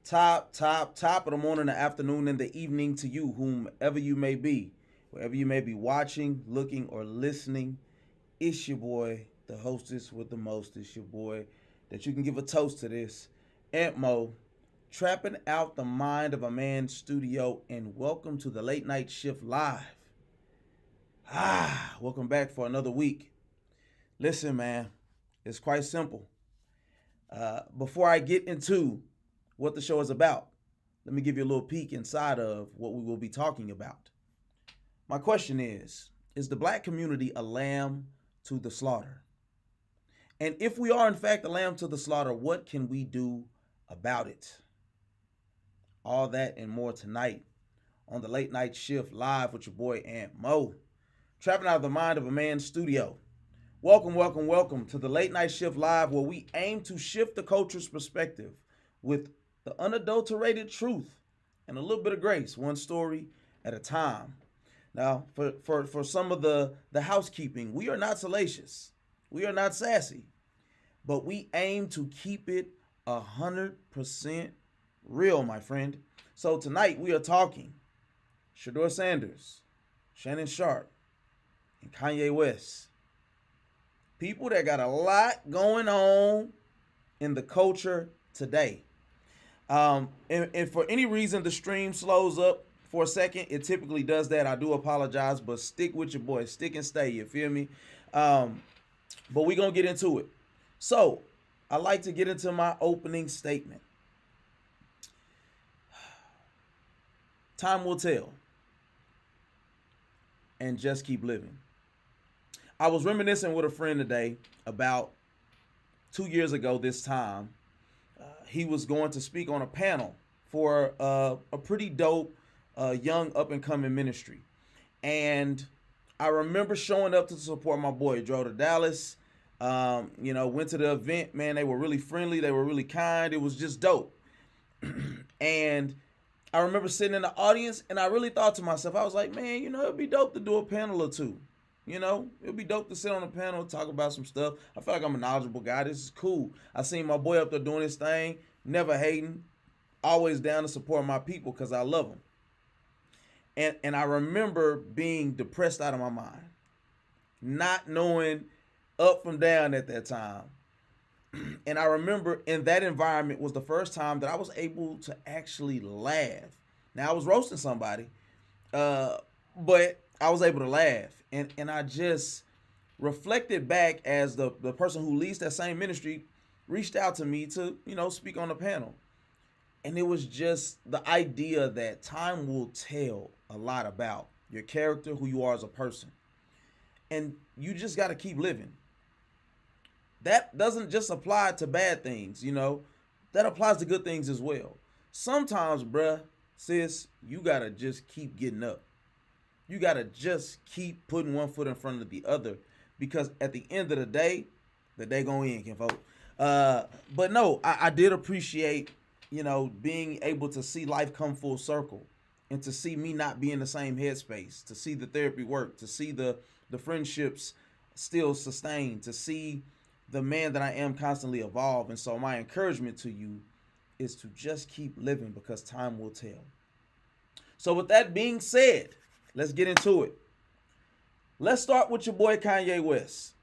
Top of the morning, the afternoon, and the evening to you, whomever you may be, wherever you may be watching, looking, or listening. It's your boy, the hostess with the most. It's your boy that you can give a toast to this. Aunt Mo, trapping out the mind of a man studio, and welcome to the Late Night Shift Live. Welcome back for another week. Listen, man, it's quite simple. Before I get into what the show is about, let me give you a little peek inside of what we will be talking about. My question is the black community a lamb to the slaughter? And if we are in fact a lamb to the slaughter, what can we do about it? All that and more tonight on the Late Night Shift Live with your boy Aunt Mo. Trapping out the mind of a man studio. Welcome to the Late Night Shift Live, where we aim to shift the culture's perspective with the unadulterated truth and a little bit of grace, one story at a time. Now, for some of the housekeeping, we are not salacious. We are not sassy. But we aim to keep it 100% real, my friend. So tonight we are talking Sheduer Sanders, Shannon Sharpe, and Kanye West. People that got a lot going on in the culture today. And for any reason the stream slows up for a second, it typically does that. I do apologize, but stick with your boy. Stick and stay, you feel me? But we're going to get into it. So, I like to get into my opening statement. Time will tell. And just keep living. I was reminiscing with a friend today about 2 years ago this time. He was going to speak on a panel for a pretty dope young up-and-coming ministry. And I remember showing up to support my boy. Drove to Dallas, went to the event. Man, they were really friendly. They were really kind. It was just dope. And I remember sitting in the audience, and I really thought to myself, I was like, man, it'd be dope to do a panel or two. It'd be dope to sit on a panel and talk about some stuff. I feel like I'm a knowledgeable guy. This is cool. I seen my boy up there doing his thing, never hating, always down to support my people because I love them. And I remember being depressed out of my mind, not knowing up from down at that time. And I remember in that environment was the first time that I was able to actually laugh. Now, I was roasting somebody, but I was able to laugh. And I just reflected back as the person who leads that same ministry reached out to me to, speak on the panel. And it was just the idea that time will tell a lot about your character, who you are as a person. And you just got to keep living. That doesn't just apply to bad things, that applies to good things as well. Sometimes, bruh, sis, you got to just keep getting up. You got to just keep putting one foot in front of the other, because at the end of the day going in, kinfolk. But no, I did appreciate, being able to see life come full circle, and to see me not be in the same headspace, to see the therapy work, to see the friendships still sustained, to see the man that I am constantly evolve. And so my encouragement to you is to just keep living, because time will tell. So with that being said, let's get into it. Let's start with your boy Kanye West.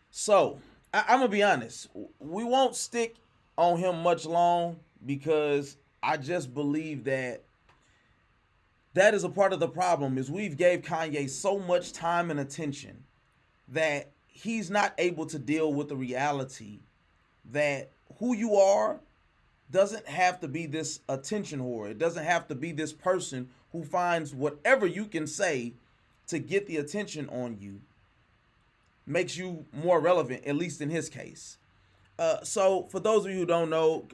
So, I'm going to be honest. We won't stick on him much long, because I just believe that is a part of the problem, is we've gave Kanye so much time and attention that he's not able to deal with the reality that who you are doesn't have to be this attention whore. It doesn't have to be this person who finds whatever you can say to get the attention on you makes you more relevant, at least in his case. So for those of you who don't know,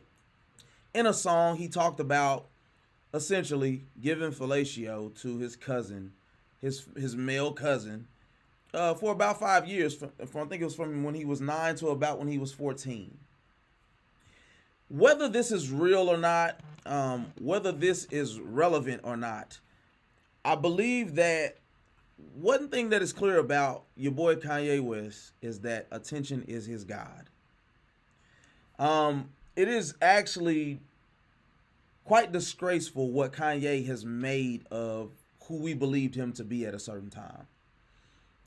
in a song, he talked about essentially giving fellatio to his cousin, his male cousin, for about 5 years. I think it was from when he was 9 to about when he was 14. Whether this is real or not, whether this is relevant or not, I believe that one thing that is clear about your boy Kanye West is that attention is his God. it is actually quite disgraceful what Kanye has made of who we believed him to be at a certain time.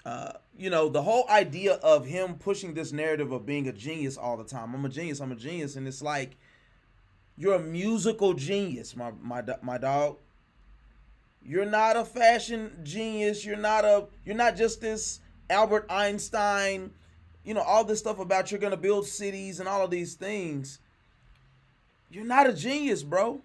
The whole idea of him pushing this narrative of being a genius all the time. I'm a genius. I'm a genius, and it's like you're a musical genius, my dog. You're not a fashion genius. You're not just this Albert Einstein. All this stuff about you're gonna build cities and all of these things. You're not a genius, bro.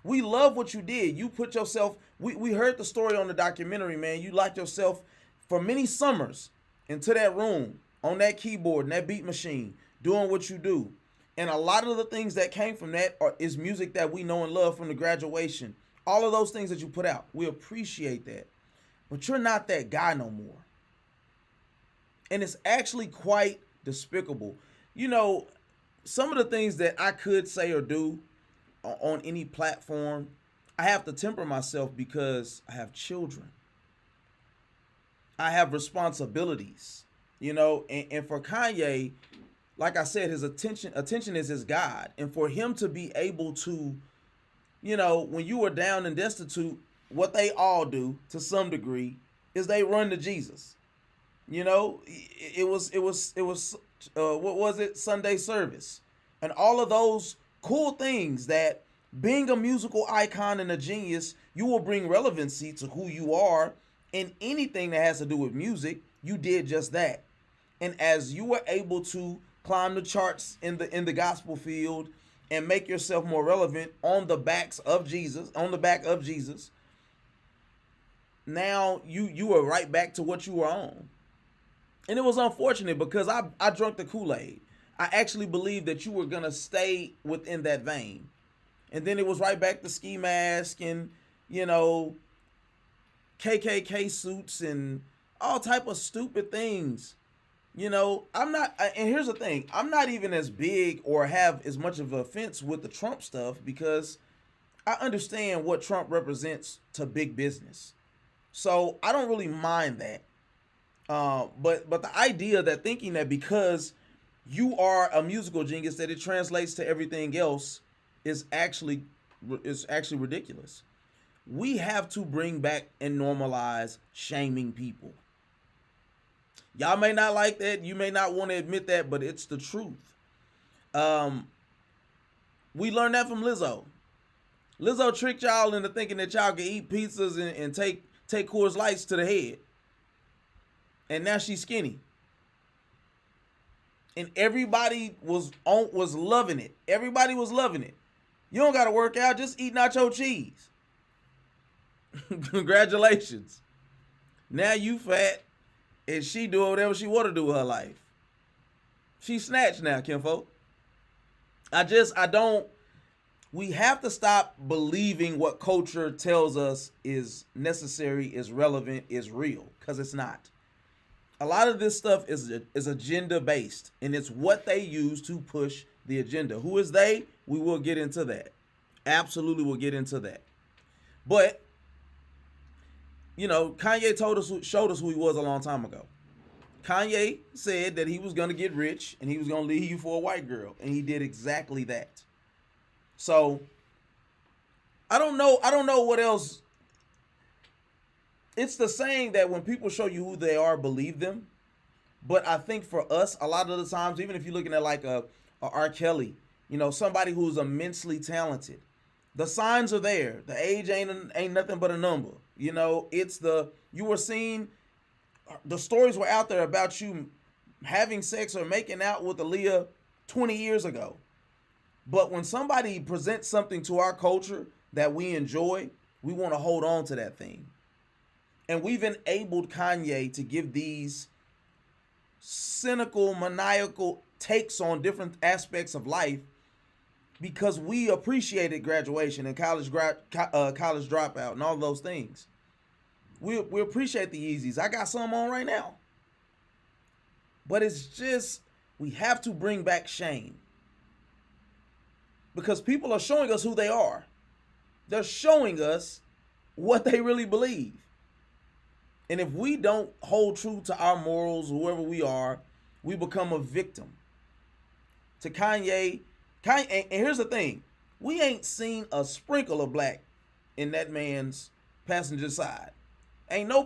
We love what you did. You put yourself. We heard the story on the documentary, man. You locked yourself for many summers into that room on that keyboard and that beat machine, doing what you do. And a lot of the things that came from that is music that we know and love from the graduation. All of those things that you put out, we appreciate that. But you're not that guy no more. And it's actually quite despicable. Some of the things that I could say or do on any platform, I have to temper myself because I have children. I have responsibilities, and for Kanye, like I said, his attention is his God. And for him to be able to, when you are down and destitute, what they all do to some degree is they run to Jesus. It was what was it? Sunday service. And all of those cool things that being a musical icon and a genius, you will bring relevancy to who you are in anything that has to do with music. You did just that. And as you were able to climb the charts in the gospel field and make yourself more relevant on the back of Jesus, now you are right back to what you were on. And it was unfortunate because I drank the Kool-Aid. I actually believed that you were going to stay within that vein. And then it was right back to ski mask and, KKK suits and all type of stupid things. I'm not, and here's the thing, I'm not even as big or have as much of an offense with the Trump stuff because I understand what Trump represents to big business. So I don't really mind that. But the idea that thinking that because you are a musical genius that it translates to everything else is actually ridiculous. We have to bring back and normalize shaming people. Y'all may not like that. You may not want to admit that, but it's the truth. We learned that from Lizzo. Lizzo tricked y'all into thinking that y'all can eat pizzas and take Coors Lights to the head. And now she's skinny. And everybody was loving it. Everybody was loving it. You don't got to work out. Just eat nacho cheese. Congratulations. Now you fat. And she doing whatever she want to do with her life. She's snatched now, kinfolk. We have to stop believing what culture tells us is necessary, is relevant, is real. Because it's not. A lot of this stuff is agenda based. And it's what they use to push the agenda. Who is they? We will get into that. Absolutely we'll get into that. But Kanye showed us who he was a long time ago. Kanye said that he was going to get rich and he was going to leave you for a white girl. And he did exactly that. So, I don't know what else. It's the saying that when people show you who they are, believe them. But I think for us, a lot of the times, even if you're looking at like a R. Kelly, somebody who's immensely talented, the signs are there. The age ain't nothing but a number. You were seeing, the stories were out there about you having sex or making out with Aaliyah 20 years ago. But when somebody presents something to our culture that we enjoy, we want to hold on to that thing. And we've enabled Kanye to give these cynical, maniacal takes on different aspects of life because we appreciated graduation and college dropout and all those things. We appreciate the Yeezys. I got some on right now. But it's just, we have to bring back shame. Because people are showing us who they are. They're showing us what they really believe. And if we don't hold true to our morals, whoever we are, we become a victim. To Kanye, Kanye, and here's the thing: we ain't seen a sprinkle of black in that man's passenger side. Ain't no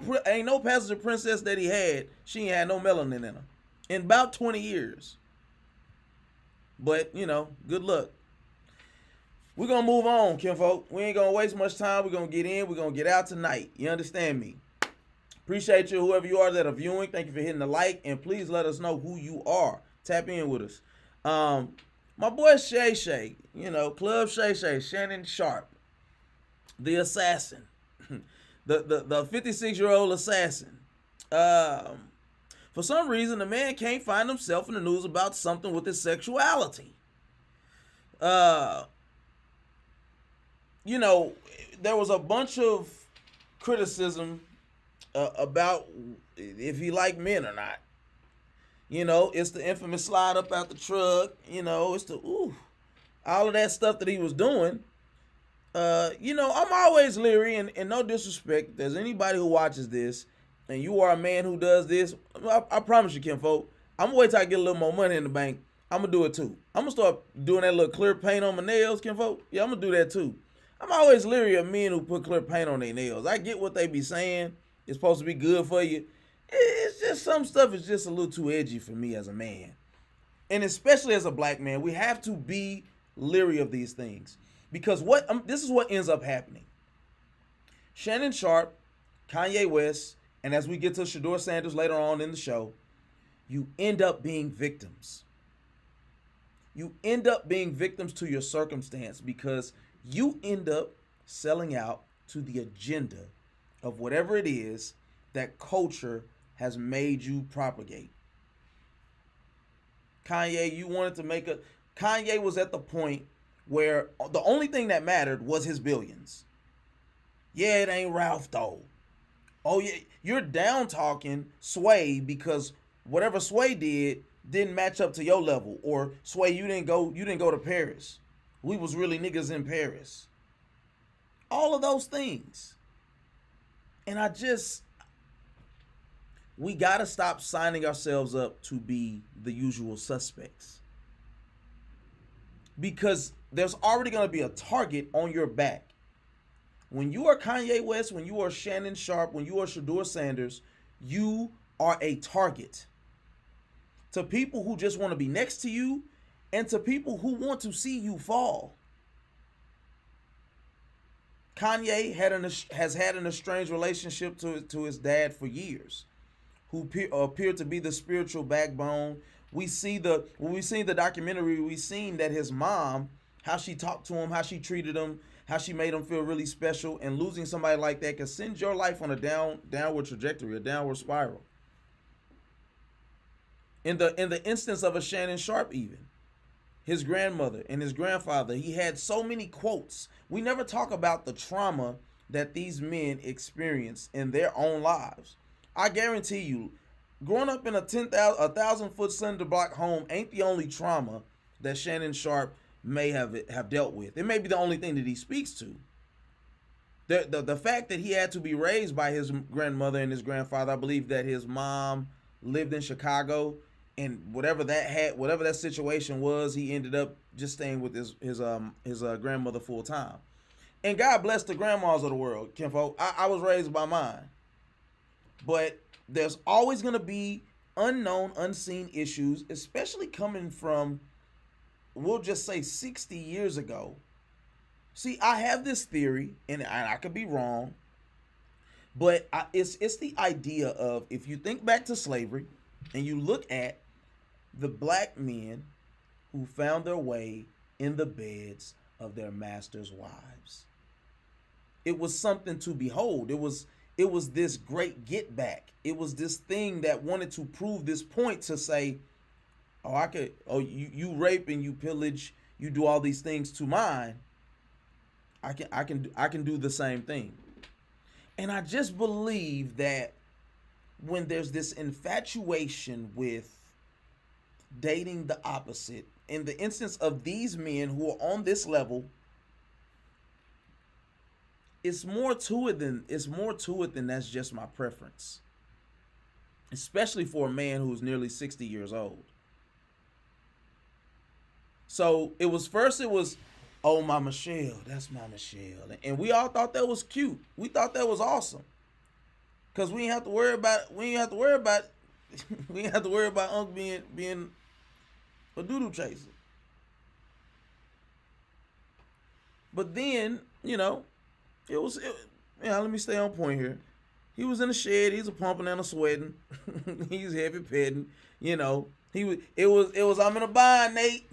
passenger princess that he had. She ain't had no melanin in her in about 20 years. But good luck. We're gonna move on, kinfolk. We ain't gonna waste much time. We're gonna get in. We're gonna get out tonight. You understand me? Appreciate you, whoever you are that are viewing. Thank you for hitting the like, and please let us know who you are. Tap in with us. My boy Shay, Club Shay, Shannon Sharpe, the assassin, the 56-year-old assassin. For some reason, the man can't find himself in the news about something with his sexuality. There was a bunch of criticism about if he liked men or not. It's the infamous slide up out the truck. It's the all of that stuff that he was doing. I'm always leery, and no disrespect, if there's anybody who watches this and you are a man who does this, I promise you, kinfolk, I'm gonna wait till I get a little more money in the bank. I'm gonna do it too. I'm gonna start doing that little clear paint on my nails, kinfolk. Yeah, I'm gonna do that too. I'm always leery of men who put clear paint on their nails. I get what they be saying. It's supposed to be good for you. It's just some stuff is just a little too edgy for me as a man. And especially as a black man, we have to be leery of these things. Because this is what ends up happening. Shannon Sharpe, Kanye West, and as we get to Sheduer Sanders later on in the show, you end up being victims. You end up being victims to your circumstance because you end up selling out to the agenda of whatever it is that culture has made you propagate. Kanye was at the point where the only thing that mattered was his billions. Yeah, it ain't Ralph though. Oh yeah, you're down talking Sway because whatever Sway didn't match up to your level, or Sway, you didn't go to Paris. We was really niggas in Paris. All of those things. And we gotta stop signing ourselves up to be the usual suspects. Because there's already gonna be a target on your back. When you are Kanye West, when you are Shannon Sharpe, when you are Sheduer Sanders, you are a target to people who just want to be next to you and to people who want to see you fall. Kanye has had an estranged relationship to his dad for years, who appeared to be the spiritual backbone. When we seen the documentary, we seen that his mom, how she talked to him, how she treated him, how she made him feel really special, and losing somebody like that can send your life on a downward trajectory, a downward spiral. In the instance of a Shannon Sharpe, even his grandmother and his grandfather, he had so many quotes. We never talk about the trauma that these men experienced in their own lives. I guarantee you, growing up in a 1,000-foot cinder block home ain't the only trauma that Shannon Sharpe may have dealt with. It may be the only thing that he speaks to. The fact that he had to be raised by his grandmother and his grandfather, I believe that his mom lived in Chicago, and whatever that situation was, he ended up just staying with his grandmother full time. And God bless the grandmas of the world, kinfolk. I was raised by mine. But there's always going to be unknown, unseen issues, especially coming from, we'll just say 60 years ago. See, I have this theory, and I could be wrong, but it's the idea of, if you think back to slavery and you look at the black men who found their way in the beds of their masters' wives. It was something to behold. It was this great get back. It was this thing that wanted to prove this point to say, you rape and you pillage, you do all these things to mine. I can do the same thing. And I just believe that when there's this infatuation with dating the opposite, in the instance of these men who are on this level, it's more to it than that's just my preference. Especially for a man who's nearly 60 years old. So it was, oh, my Michelle, that's my Michelle, and we all thought that was cute. We thought that was awesome, cause we didn't have to worry about we didn't have to worry about we didn't have to worry about Unc being a doodle chaser. But then, it was let me stay on point here. He was in the shed. He's a pumping and a sweating. He's heavy petting. It was I'm in a bind, Nate.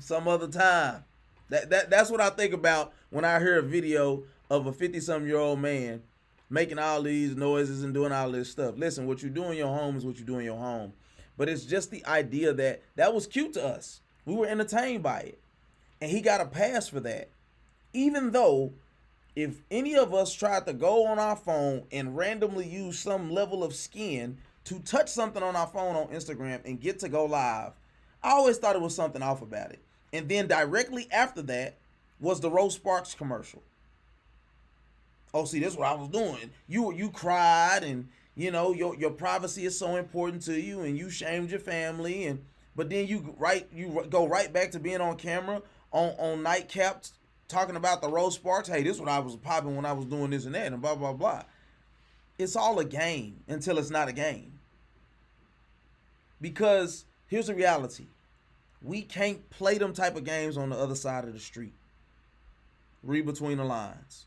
Some other time. That's what I think about when I hear a video of a 50-something-year-old man making all these noises and doing all this stuff. Listen, what you do in your home is what you do in your home. But it's just the idea that was cute to us. We were entertained by it. And he got a pass for that. Even though if any of us tried to go on our phone and randomly use some level of skin to touch something on our phone on Instagram and get to go live, I always thought it was something off about it. And then directly after that was the Rose Sparks commercial. Oh, see, this is what I was doing. You cried, and your privacy is so important to you, and you shamed your family, but then you go right back to being on camera on nightcaps talking about the Rose Sparks. Hey, this is what I was popping when I was doing this and that, and blah blah blah. It's all a game until it's not a game. Because here's the reality. We can't play them type of games on the other side of the street. Read between the lines.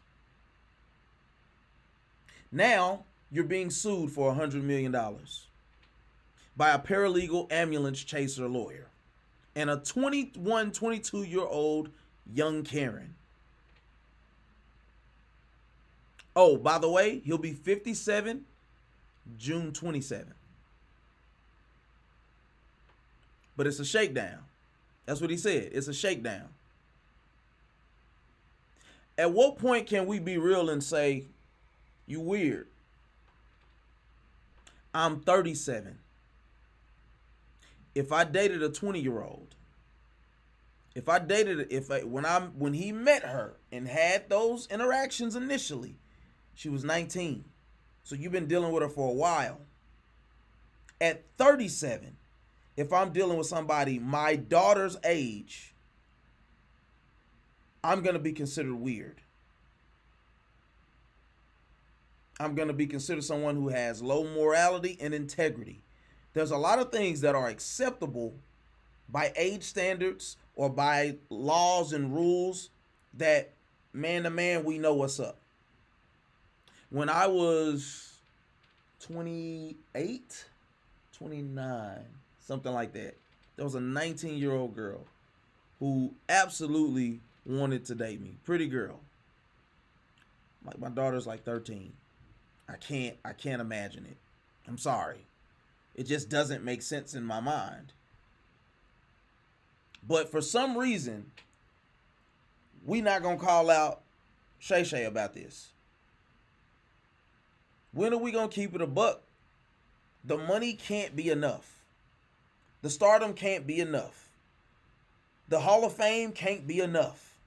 Now, you're being sued for $100 million by a paralegal ambulance chaser lawyer and a 21, 22-year-old young Karen. Oh, by the way, he'll be 57 June 27th. But it's a shakedown. That's what he said. It's a shakedown. At what point can we be real and say, you weird? I'm 37. If I dated a 20-year-old, when he met her and had those interactions initially, she was 19. So you've been dealing with her for a while. At 37, if I'm dealing with somebody my daughter's age, I'm going to be considered weird. I'm going to be considered someone who has low morality and integrity. There's a lot of things that are acceptable by age standards or by laws and rules that man to man, we know what's up. When I was 28, 29, something like that, there was a 19-year-old girl who absolutely wanted to date me. Pretty girl. Like, my daughter's like 13. I can't imagine it. I'm sorry. It just doesn't make sense in my mind. But for some reason, we not gonna call out Shay Shay about this. When are we gonna keep it a buck? The money can't be enough. The stardom can't be enough. The Hall of Fame can't be enough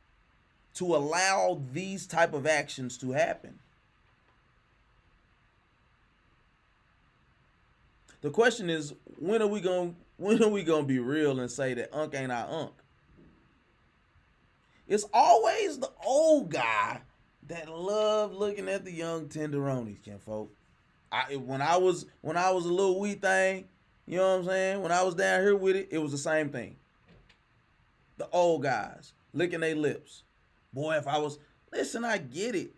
to allow these type of actions to happen. The question is, when are we gonna be real and say that Unc ain't our Unc? It's always the old guy that love looking at the young tenderonis, kinfolk. When I was a little wee thing, you know what I'm saying? When I was down here with it, it was the same thing. The old guys licking their lips. Boy, if I was, listen, I get it,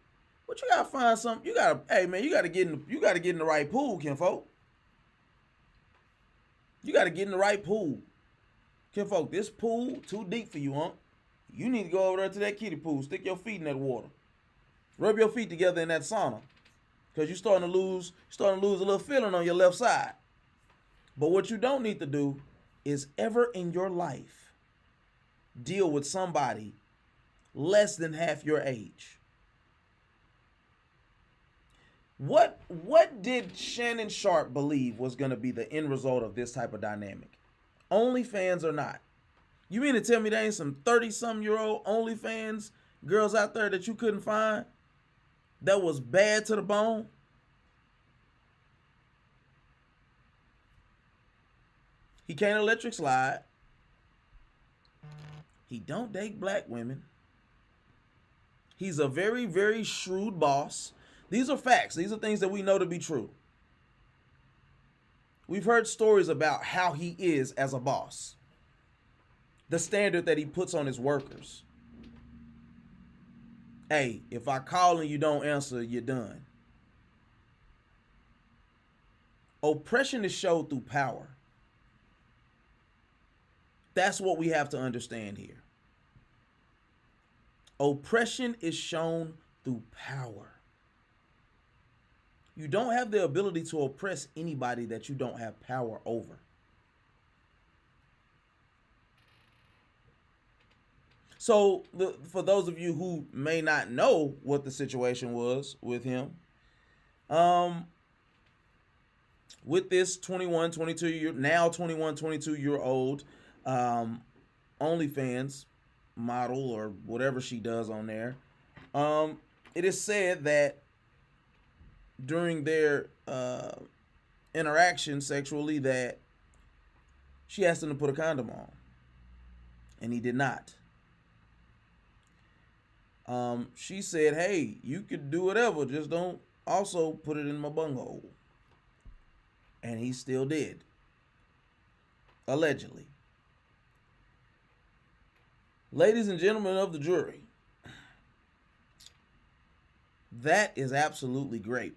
but you gotta find something. You gotta get in the right pool, kinfolk. You got to get in the right pool. Kinfolk, this pool too deep for you, Unc. You need to go over there to that kiddie pool. Stick your feet in that water. Rub your feet together in that sauna. Because you're starting to lose a little feeling on your left side. But what you don't need to do is ever in your life deal with somebody less than half your age. What did Shannon Sharpe believe was going to be the end result of this type of dynamic? OnlyFans or not? You mean to tell me there ain't some 30-something-year-old OnlyFans girls out there that you couldn't find that was bad to the bone? He can't electric slide. He don't date black women. He's a very, very shrewd boss. These are facts. These are things that we know to be true. We've heard stories about how he is as a boss, the standard that he puts on his workers. Hey, if I call and you don't answer, you're done. Oppression is showed through power. That's what we have to understand here. Oppression is shown through power. You don't have the ability to oppress anybody that you don't have power over. So, for those of you who may not know what the situation was with him, with this 21, 22 year old OnlyFans model or whatever she does on there, it is said that during their interaction sexually that she asked him to put a condom on, and he did not. She said, hey, you could do whatever, just don't also put it in my bunghole. And he still did. Allegedly. Ladies and gentlemen of the jury, that is absolutely great.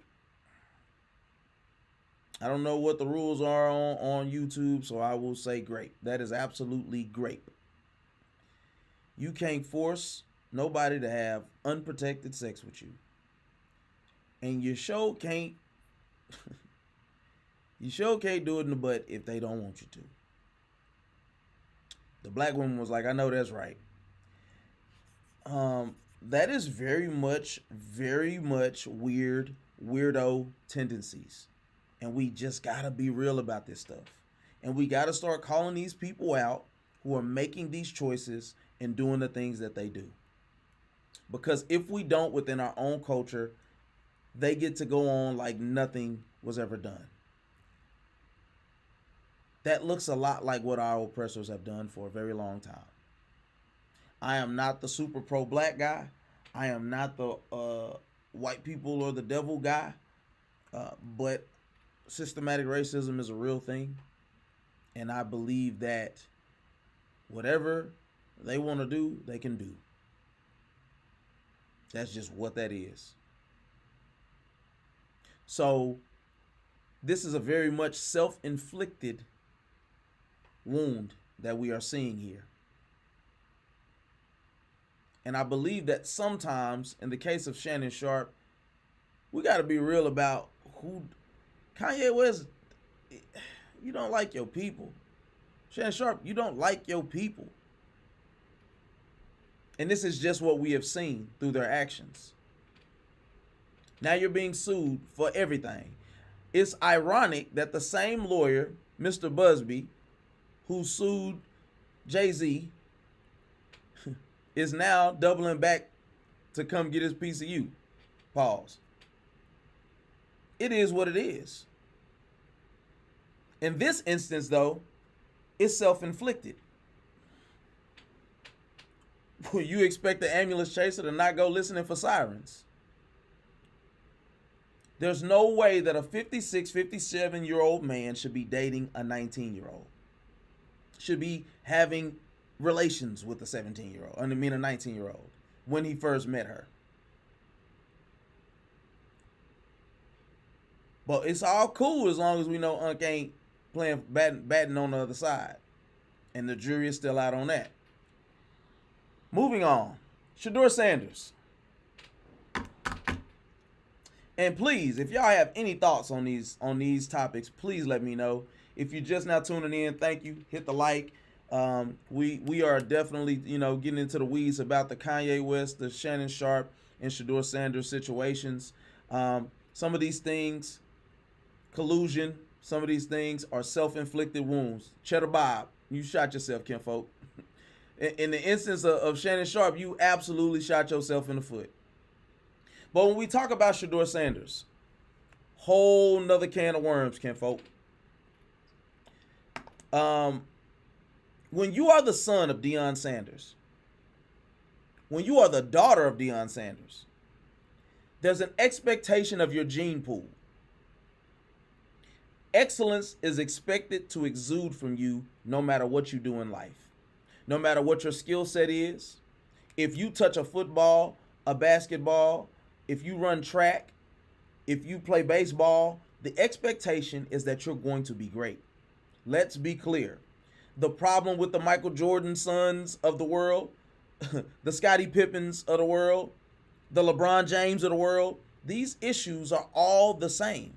I don't know what the rules are on YouTube, so I will say great. That is absolutely great. You can't force nobody to have unprotected sex with you. And you sure can't you sure can't do it in the butt if they don't want you to. The black woman was like, I know that's right. That is very much weirdo tendencies. And we just gotta be real about this stuff. And we gotta start calling these people out who are making these choices and doing the things that they do. Because if we don't within our own culture, they get to go on like nothing was ever done. That looks a lot like what our oppressors have done for a very long time. I am not the super pro-black guy. I am not the white people or the devil guy. But systematic racism is a real thing. And I believe that whatever they want to do, they can do. That's just what that is. So this is a very much self-inflicted wound that we are seeing here. And I believe that sometimes, in the case of Shannon Sharpe, we got to be real about who Kanye West. You don't like your people. Shannon Sharpe, you don't like your people. And this is just what we have seen through their actions. Now you're being sued for everything. It's ironic that the same lawyer, Mr. Busby, who sued Jay-Z, is now doubling back to come get his piece of you. Pause. It is what it is. In this instance, though, it's self-inflicted. You expect the ambulance chaser to not go listening for sirens. There's no way that a 56, 57-year-old man should be dating a 19-year-old. Should be having relations with a 17-year-old. I mean a 19-year-old when he first met her. But it's all cool as long as we know Unc ain't playing batting on the other side. And the jury is still out on that. Moving on. Sheduer Sanders. And please, if y'all have any thoughts on these topics, please let me know. If you're just now tuning in, thank you. Hit the like. We are definitely, getting into the weeds about the Kanye West, the Shannon Sharpe, and Sheduer Sanders situations. Some of these things, collusion, some of these things are self-inflicted wounds. Cheddar Bob, you shot yourself, kinfolk. In the instance of Shannon Sharpe, you absolutely shot yourself in the foot. But when we talk about Sheduer Sanders, whole nother can of worms, kinfolk. When you are the son of Deion Sanders, When you are the daughter of Deion Sanders, there's an expectation of your gene pool. Excellence is expected to exude from you no matter what you do in life. No matter what your skill set is. If you touch a football, a basketball, if you run track, if you play baseball, the expectation is that you're going to be great. Let's be clear. The problem with the Michael Jordan sons of the world, the Scottie Pippens of the world, the LeBron James of the world, these issues are all the same.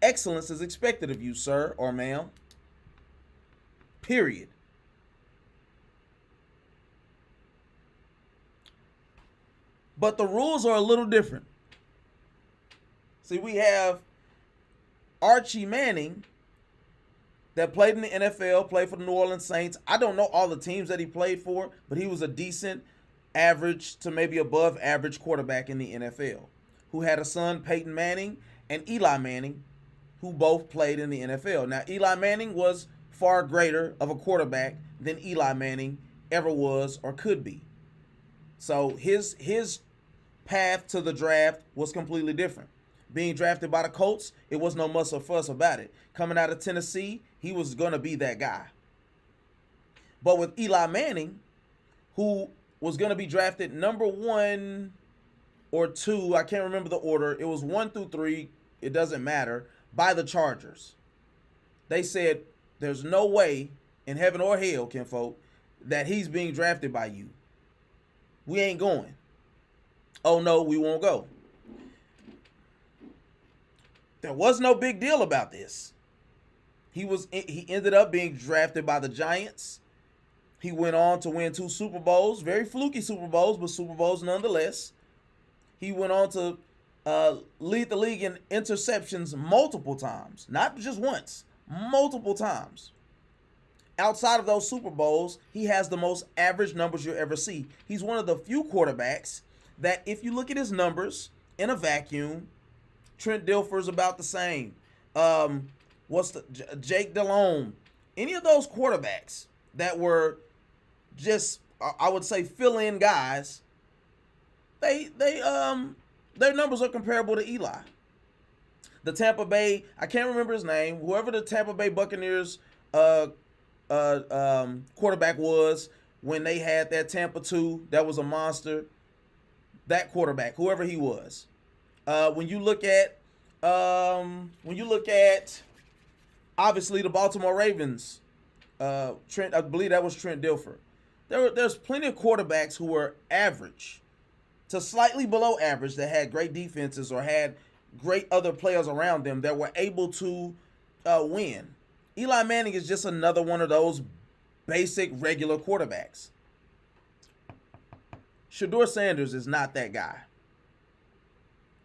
Excellence is expected of you, sir or ma'am. Period. But the rules are a little different. See, we have Archie Manning that played in the NFL, played for the New Orleans Saints. I don't know all the teams that he played for, but he was a decent, average to maybe above average quarterback in the NFL, who had a son, Peyton Manning, and Eli Manning, who both played in the NFL. Now, Eli Manning was far greater of a quarterback than Eli Manning ever was or could be. So his path to the draft was completely different. Being drafted by the Colts, it was no muss or fuss about it. Coming out of Tennessee, he was going to be that guy. But with Eli Manning, who was going to be drafted number 1 or 2, I can't remember the order. It was 1 through 3, it doesn't matter, by the Chargers. They said, there's no way in heaven or hell, kinfolk, that he's being drafted by you. We ain't going. Oh, no, we won't go. There was no big deal about this. He ended up being drafted by the Giants. He went on to win 2 Super Bowls, very fluky Super Bowls, but Super Bowls nonetheless. He went on to lead the league in interceptions multiple times, not just once, multiple times. Outside of those Super Bowls, he has the most average numbers you'll ever see. He's one of the few quarterbacks that if you look at his numbers in a vacuum, Trent Dilfer's about the same. Jake Delhomme? Any of those quarterbacks that were just, I would say, fill-in guys, their numbers are comparable to Eli. The Tampa Bay, I can't remember his name, whoever the Tampa Bay Buccaneers quarterback was when they had that Tampa 2 that was a monster, that quarterback, whoever he was. When you look at obviously the Baltimore Ravens, Trent, I believe that was Trent Dilfer. There's plenty of quarterbacks who were average to slightly below average that had great defenses or had great other players around them that were able to win. Eli Manning is just another one of those basic regular quarterbacks. Sheduer Sanders is not that guy.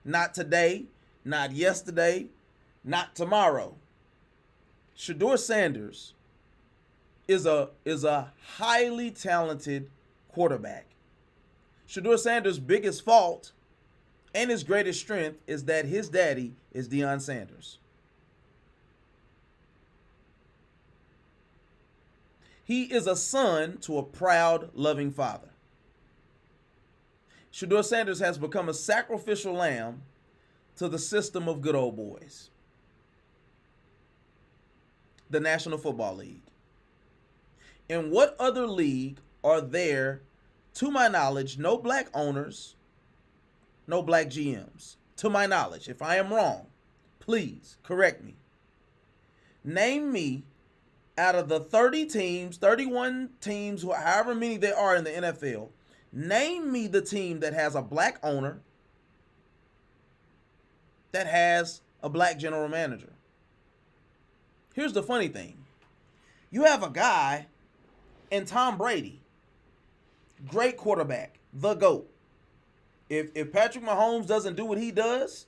Not today, not yesterday, not tomorrow. Sheduer Sanders is a highly talented quarterback. Sheduer Sanders' biggest fault and his greatest strength is that his daddy is Deion Sanders. He is a son to a proud, loving father. Sheduer Sanders has become a sacrificial lamb to the system of good old boys, the National Football League. In what other league are there, to my knowledge, no black owners, no black GMs? To my knowledge. If I am wrong, please correct me. Name me, out of the 30 teams, 31 teams, however many there are in the NFL, name me the team that has a black owner, that has a black general manager. Here's the funny thing. You have a guy in Tom Brady, great quarterback, the GOAT. If Patrick Mahomes doesn't do what he does,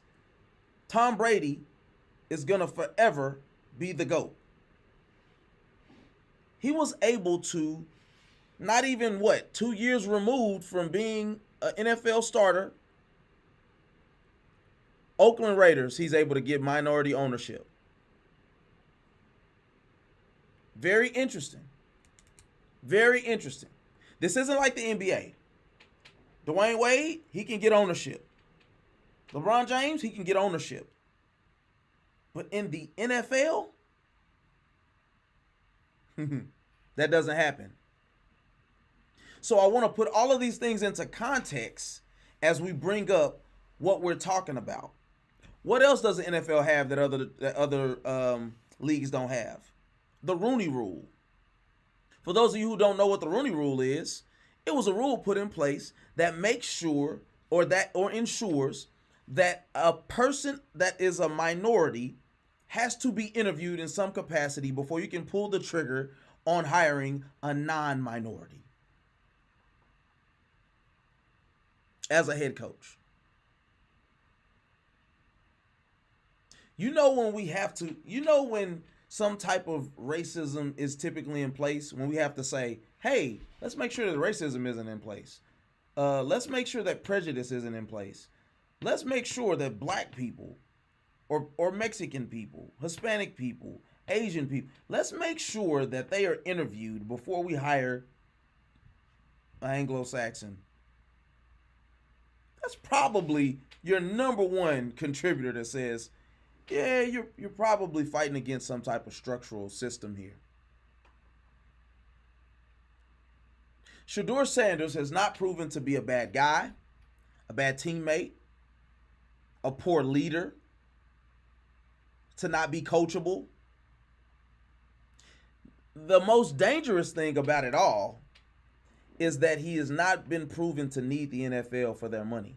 Tom Brady is going to forever be the GOAT. He was able to, not even 2 years removed from being an NFL starter, Oakland Raiders, he's able to get minority ownership. Very interesting. Very interesting. This isn't like the NBA. Dwayne Wade, he can get ownership. LeBron James, he can get ownership. But in the NFL, that doesn't happen. So I want to put all of these things into context as we bring up what we're talking about. What else does the NFL have that other leagues don't have? The Rooney Rule. For those of you who don't know what the Rooney Rule is, it was a rule put in place that makes sure or ensures that a person that is a minority has to be interviewed in some capacity before you can pull the trigger on hiring a non-minority as a head coach. When some type of racism is typically in place, when we have to say, hey, let's make sure that racism isn't in place. Let's make sure that prejudice isn't in place. Let's make sure that black people or Mexican people, Hispanic people, Asian people, let's make sure that they are interviewed before we hire an Anglo-Saxon. That's probably your number one contributor that says, yeah, you're probably fighting against some type of structural system here. Sheduer Sanders has not proven to be a bad guy, a bad teammate, a poor leader, to not be coachable. The most dangerous thing about it all is that he has not been proven to need the NFL for their money.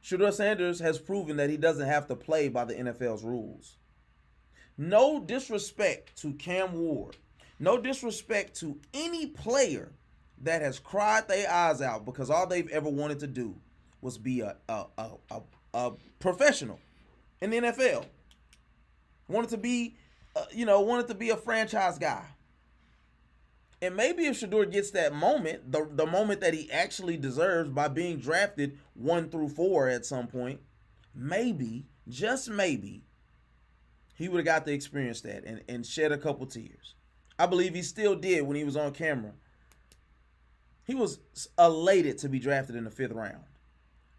Sheduer Sanders has proven that he doesn't have to play by the NFL's rules. No disrespect to Cam Ward. No disrespect to any player that has cried their eyes out because all they've ever wanted to do was be a professional in the NFL. Wanted to be a franchise guy. And maybe if Sheduer gets that moment, the moment that he actually deserves by being drafted 1 through 4 at some point, maybe, just maybe, he would have got to experience that and shed a couple tears. I believe he still did when he was on camera. He was elated to be drafted in the 5th round.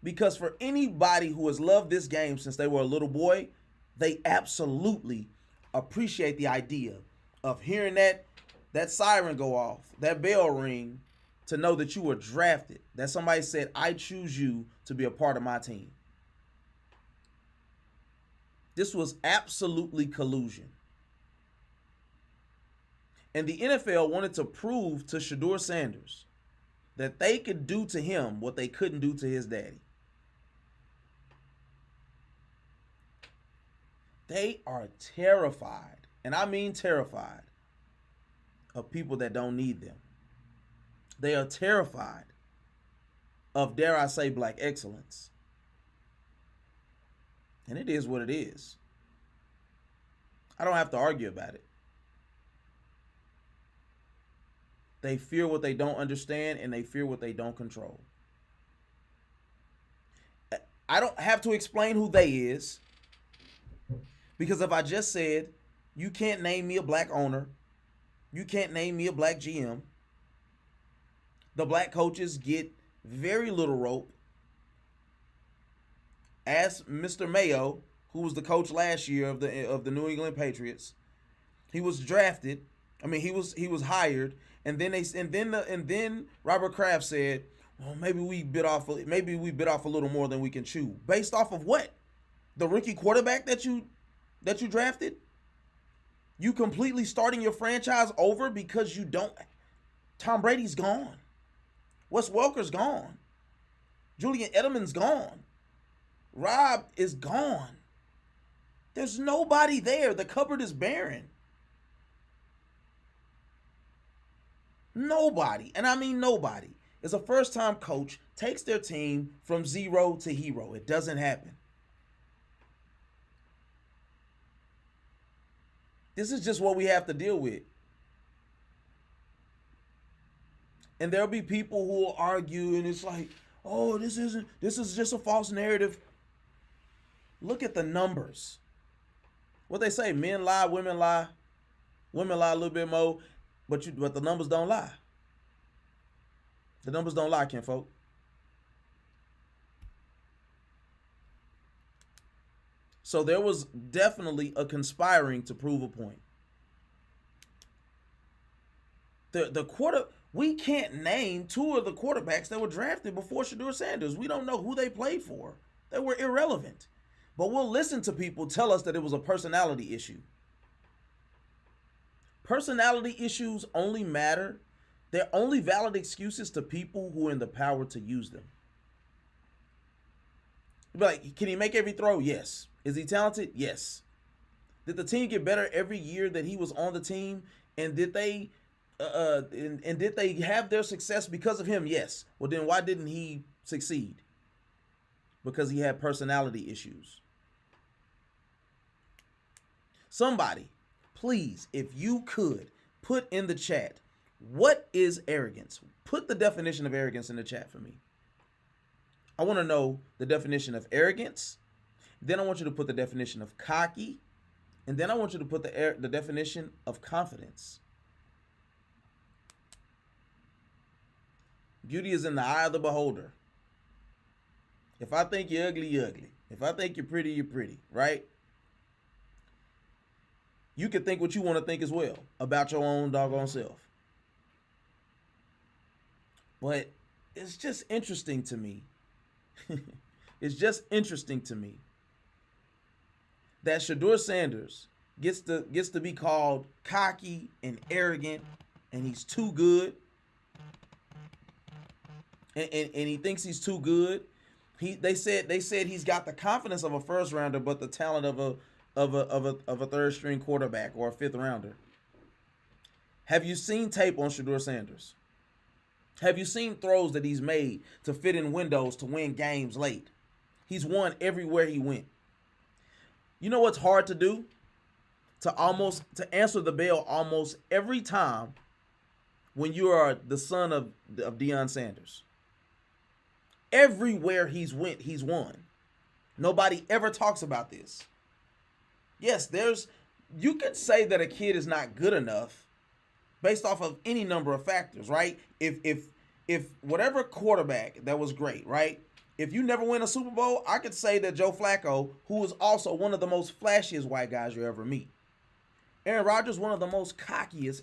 Because for anybody who has loved this game since they were a little boy, they absolutely appreciate the idea of hearing that siren go off, that bell ring, to know that you were drafted, that somebody said, I choose you to be a part of my team. This was absolutely collusion. And the NFL wanted to prove to Sheduer Sanders that they could do to him what they couldn't do to his daddy. They are terrified, and I mean terrified, of people that don't need them. They are terrified of, dare I say, black excellence. And it is what it is. I don't have to argue about it. They fear what they don't understand, and they fear what they don't control. I don't have to explain who they is, because if I just said, you can't name me a black owner, you can't name me a black GM, the black coaches get very little rope. Ask Mr. Mayo, who was the coach last year of the New England Patriots. He was drafted. I mean, he was hired, and then Robert Kraft said, "Well, maybe we bit off a little more than we can chew." Based off of what? The rookie quarterback that you drafted? You completely starting your franchise over because you don't. Tom Brady's gone. Wes Welker's gone. Julian Edelman's gone. Rob is gone. There's nobody there. The cupboard is barren. Nobody, and I mean nobody, is a first-time coach takes their team from zero to hero. It doesn't happen. This is just what we have to deal with. And there'll be people who will argue, and it's like, oh, this is just a false narrative. Look at the numbers. What they say, men lie, women lie a little bit more. But the numbers don't lie. The numbers don't lie, kinfolk. So there was definitely a conspiring to prove a point. The quarter we can't name two of the quarterbacks that were drafted before Sheduer Sanders. We don't know who they played for. They were irrelevant. But we'll listen to people tell us that it was a personality issue. Personality issues only matter. They're only valid excuses to people who are in the power to use them. Like, can he make every throw? Yes. Is he talented? Yes. Did the team get better every year that he was on the team? And did they did they have their success because of him? Yes. Well, then why didn't he succeed? Because he had personality issues. Somebody, please, if you could, put in the chat, what is arrogance? Put the definition of arrogance in the chat for me. I want to know the definition of arrogance. Then I want you to put the definition of cocky. And then I want you to put the definition of confidence. Beauty is in the eye of the beholder. If I think you're ugly, you're ugly. If I think you're pretty, you're pretty, right? You can think what you want to think as well about your own doggone self. But it's just interesting to me. It's just interesting to me that Sheduer Sanders gets to be called cocky and arrogant, and he's too good. And he thinks he's too good. They said he's got the confidence of a first rounder, but the talent of a third string quarterback or a fifth rounder. Have you seen tape on Sheduer Sanders? Have you seen throws that he's made to fit in windows to win games late? He's won everywhere he went. You know what's hard to do? To answer the bell almost every time when you are the son of Deion Sanders. Everywhere he's went, he's won. Nobody ever talks about this. Yes, you could say that a kid is not good enough based off of any number of factors, right? If whatever quarterback that was great, right? If you never win a Super Bowl, I could say that Joe Flacco, who is also one of the most flashiest white guys you ever meet. Aaron Rodgers, one of the most cockiest,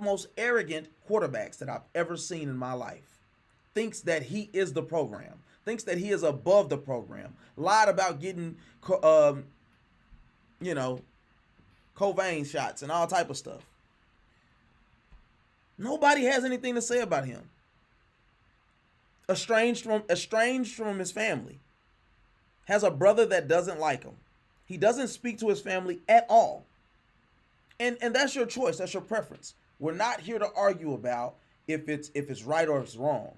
most arrogant quarterbacks that I've ever seen in my life. Thinks that he is the program. Thinks that he is above the program. Lied about getting, Cobain shots and all type of stuff. Nobody has anything to say about him. Estranged from his family. Has a brother that doesn't like him. He doesn't speak to his family at all. And that's your choice. That's your preference. We're not here to argue about if it's right or if it's wrong.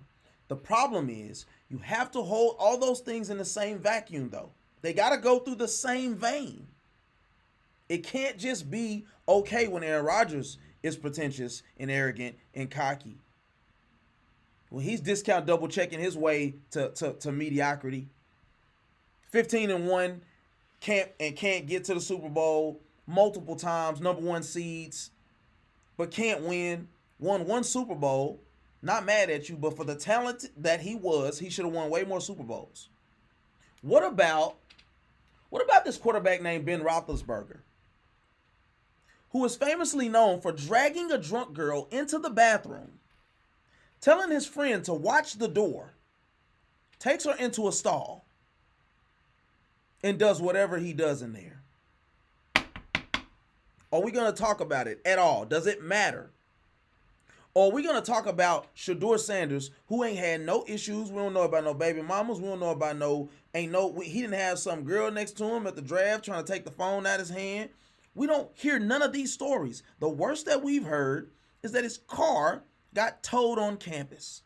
The problem is you have to hold all those things in the same vacuum, though. They got to go through the same vein. It can't just be okay when Aaron Rodgers is pretentious and arrogant and cocky. Well, he's discount double checking his way to mediocrity. 15-1, can't get to the Super Bowl multiple times, number one seeds, but can't win. Won one Super Bowl. Not mad at you, but for the talent that he was, he should have won way more Super Bowls. What about this quarterback named Ben Roethlisberger, who is famously known for dragging a drunk girl into the bathroom, telling his friend to watch the door, takes her into a stall, and does whatever he does in there? Are we going to talk about it at all? Does it matter? Or are we going to talk about Sheduer Sanders, who ain't had no issues? We don't know about no baby mamas. We don't know about he didn't have some girl next to him at the draft trying to take the phone out of his hand. We don't hear none of these stories. The worst that we've heard is that his car got towed on campus.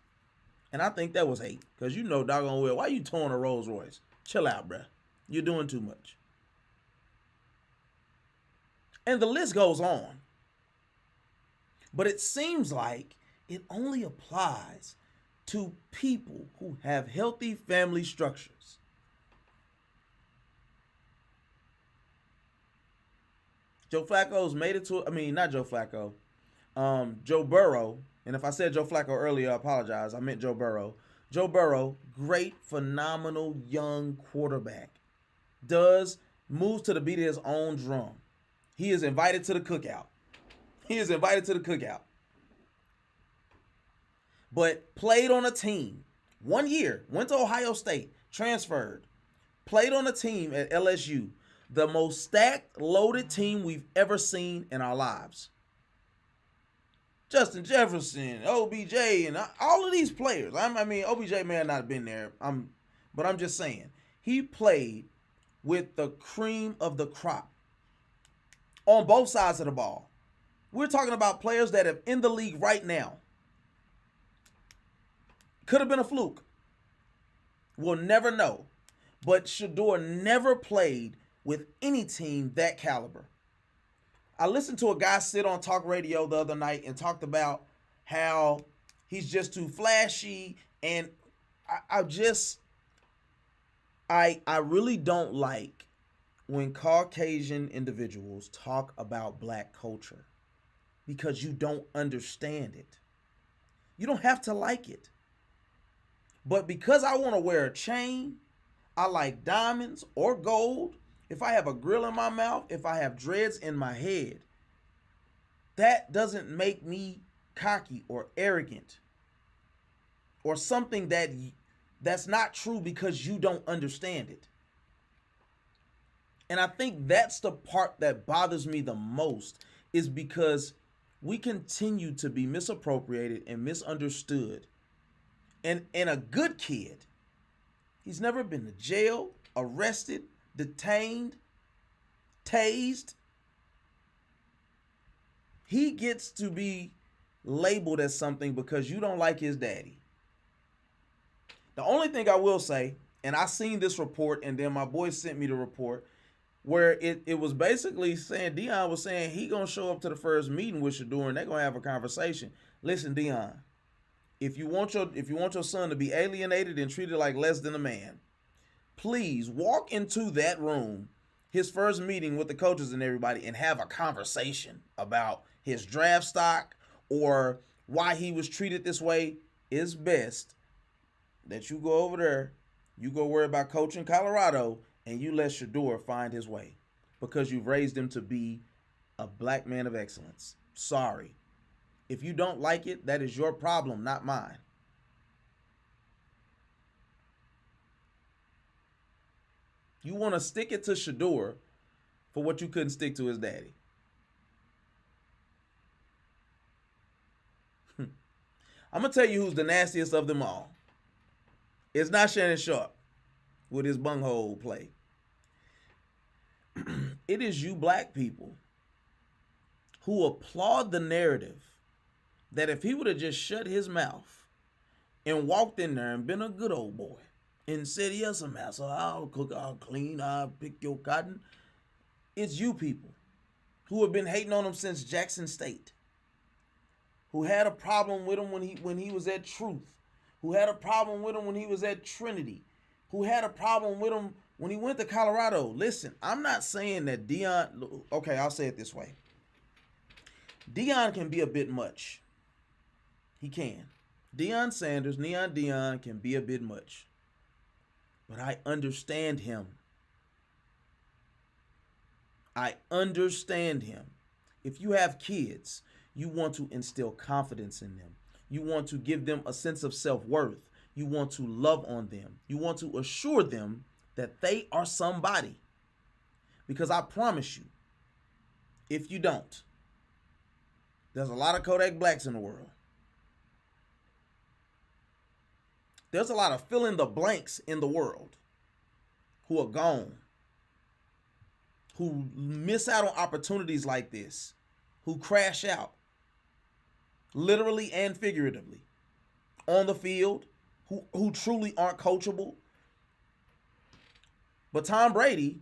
And I think that was hate. Because doggone well, why you towing a Rolls Royce? Chill out, bruh. You're doing too much. And the list goes on. But it seems like it only applies to people who have healthy family structures. Joe Flacco's made it to, not Joe Flacco. Joe Burrow, and if I said Joe Flacco earlier, I apologize. I meant Joe Burrow. Joe Burrow, great, phenomenal young quarterback. Moves to the beat of his own drum. He is invited to the cookout. But played on a team. 1 year. Went to Ohio State. Transferred. Played on a team at LSU. The most stacked, loaded team we've ever seen in our lives. Justin Jefferson, OBJ, and all of these players. I mean, OBJ may have not been there. But I'm just saying. He played with the cream of the crop on both sides of the ball. We're talking about players that are in the league right now. Could have been a fluke. We'll never know. But Sheduer never played with any team that caliber. I listened to a guy sit on talk radio the other night and talked about how he's just too flashy, and I really don't like when Caucasian individuals talk about black culture because you don't understand it. You don't have to like it. But because I want to wear a chain, I like diamonds or gold, if I have a grill in my mouth, if I have dreads in my head, that doesn't make me cocky or arrogant or something that's not true because you don't understand it. And I think that's the part that bothers me the most, is because we continue to be misappropriated and misunderstood. And a good kid, he's never been to jail, arrested, detained, tased. He gets to be labeled as something because you don't like his daddy. The only thing I will say, and I seen this report, and then my boy sent me the report, where it was basically saying, Deion was saying he gonna show up to the first meeting with Sheduer and they're gonna have a conversation. Listen, Deion, if you want your son to be alienated and treated like less than a man, please walk into that room, his first meeting with the coaches and everybody, and have a conversation about his draft stock or why he was treated this way. It's best that you go over there, you go worry about coaching Colorado, and you let Sheduer find his way because you've raised him to be a black man of excellence. Sorry. If you don't like it, that is your problem, not mine. You want to stick it to Sheduer for what you couldn't stick to his daddy. I'm going to tell you who's the nastiest of them all. It's not Shannon Sharpe with his bunghole play. It is you black people who applaud the narrative that if he would have just shut his mouth and walked in there and been a good old boy and said, yes, master, I'll cook, I'll clean, I'll pick your cotton. It's you people who have been hating on him since Jackson State, who had a problem with him when he was at Truth, who had a problem with him when he was at Trinity, who had a problem with him when he went to Colorado. Listen, I'm not saying that Deion, okay, I'll say it this way. Deion can be a bit much. He can. Deion Sanders, Neon Deion can be a bit much. But I understand him. I understand him. If you have kids, you want to instill confidence in them. You want to give them a sense of self-worth. You want to love on them. You want to assure them that they are somebody. Because I promise you, if you don't, there's a lot of Kodak Blacks in the world. There's a lot of fill in the blanks in the world who are gone, who miss out on opportunities like this, who crash out, literally and figuratively, on the field, who truly aren't coachable. But Tom Brady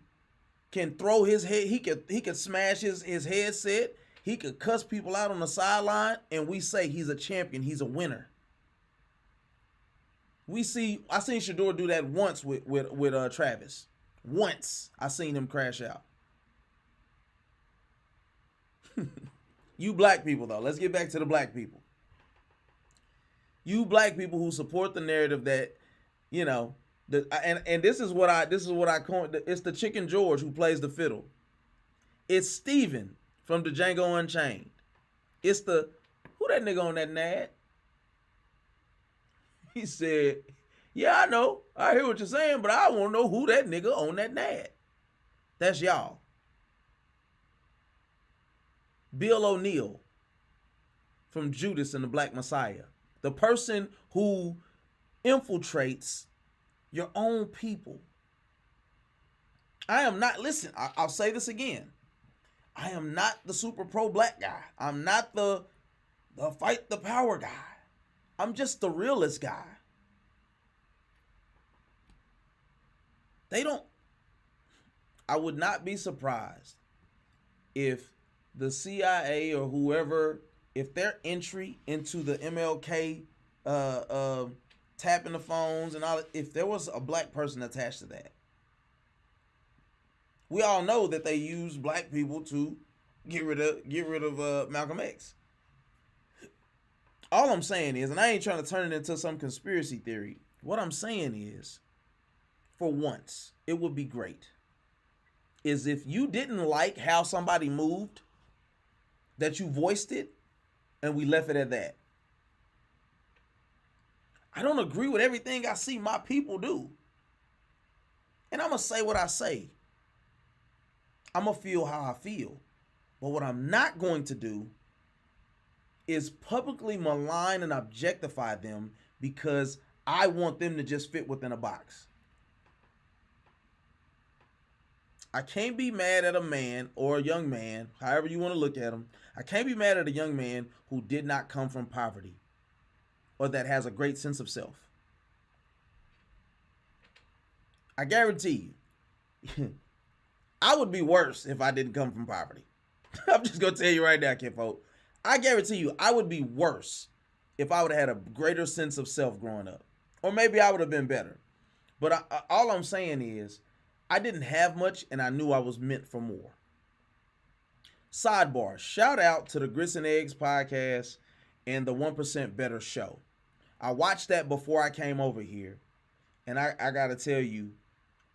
can throw his head, he could smash his headset, he could cuss people out on the sideline, and we say he's a champion, he's a winner. I seen Sheduer do that once with Travis. Once I seen him crash out. You black people, though. Let's get back to the black people. You black people who support the narrative that, you know, and this is what I call it. It's the Chicken George who plays the fiddle. It's Steven from the Django Unchained. It's the who that nigga on that nad? He said, "Yeah, I know. I hear what you're saying, but I want to know who that nigga on that nad." That's y'all. Bill O'Neal from Judas and the Black Messiah. The person who infiltrates your own people. I am not, listen, I'll say this again. I am not the super pro black guy. I'm not the fight the power guy. I'm just the realist guy. I would not be surprised if the CIA or whoever, if their entry into the MLK tapping the phones and all, if there was a black person attached to that. We all know that they use black people to get rid of Malcolm X. All I'm saying is, and I ain't trying to turn it into some conspiracy theory. What I'm saying is, for once, it would be great is if you didn't like how somebody moved, that you voiced it, and we left it at that. I don't agree with everything I see my people do. And I'm going to say what I say. I'm going to feel how I feel. But what I'm not going to do is publicly malign and objectify them because I want them to just fit within a box. I can't be mad at a man or a young man, however you want to look at him. I can't be mad at a young man who did not come from poverty or that has a great sense of self. I guarantee you, I would be worse if I didn't come from poverty. I'm just going to tell you right now, kinfolk. I guarantee you, I would be worse if I would have had a greater sense of self growing up. Or maybe I would have been better. But all I'm saying is, I didn't have much and I knew I was meant for more. Sidebar, shout out to the Grits and Eggs podcast and the 1% Better show. I watched that before I came over here. And I got to tell you,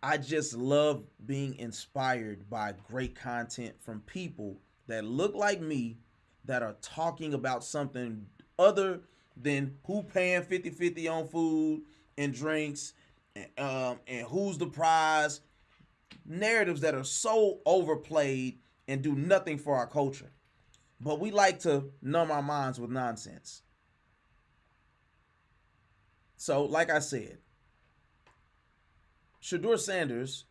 I just love being inspired by great content from people that look like me that are talking about something other than who paying 50-50 on food and drinks and who's the prize. Narratives that are so overplayed and do nothing for our culture. But we like to numb our minds with nonsense. So, like I said, Sheduer Sanders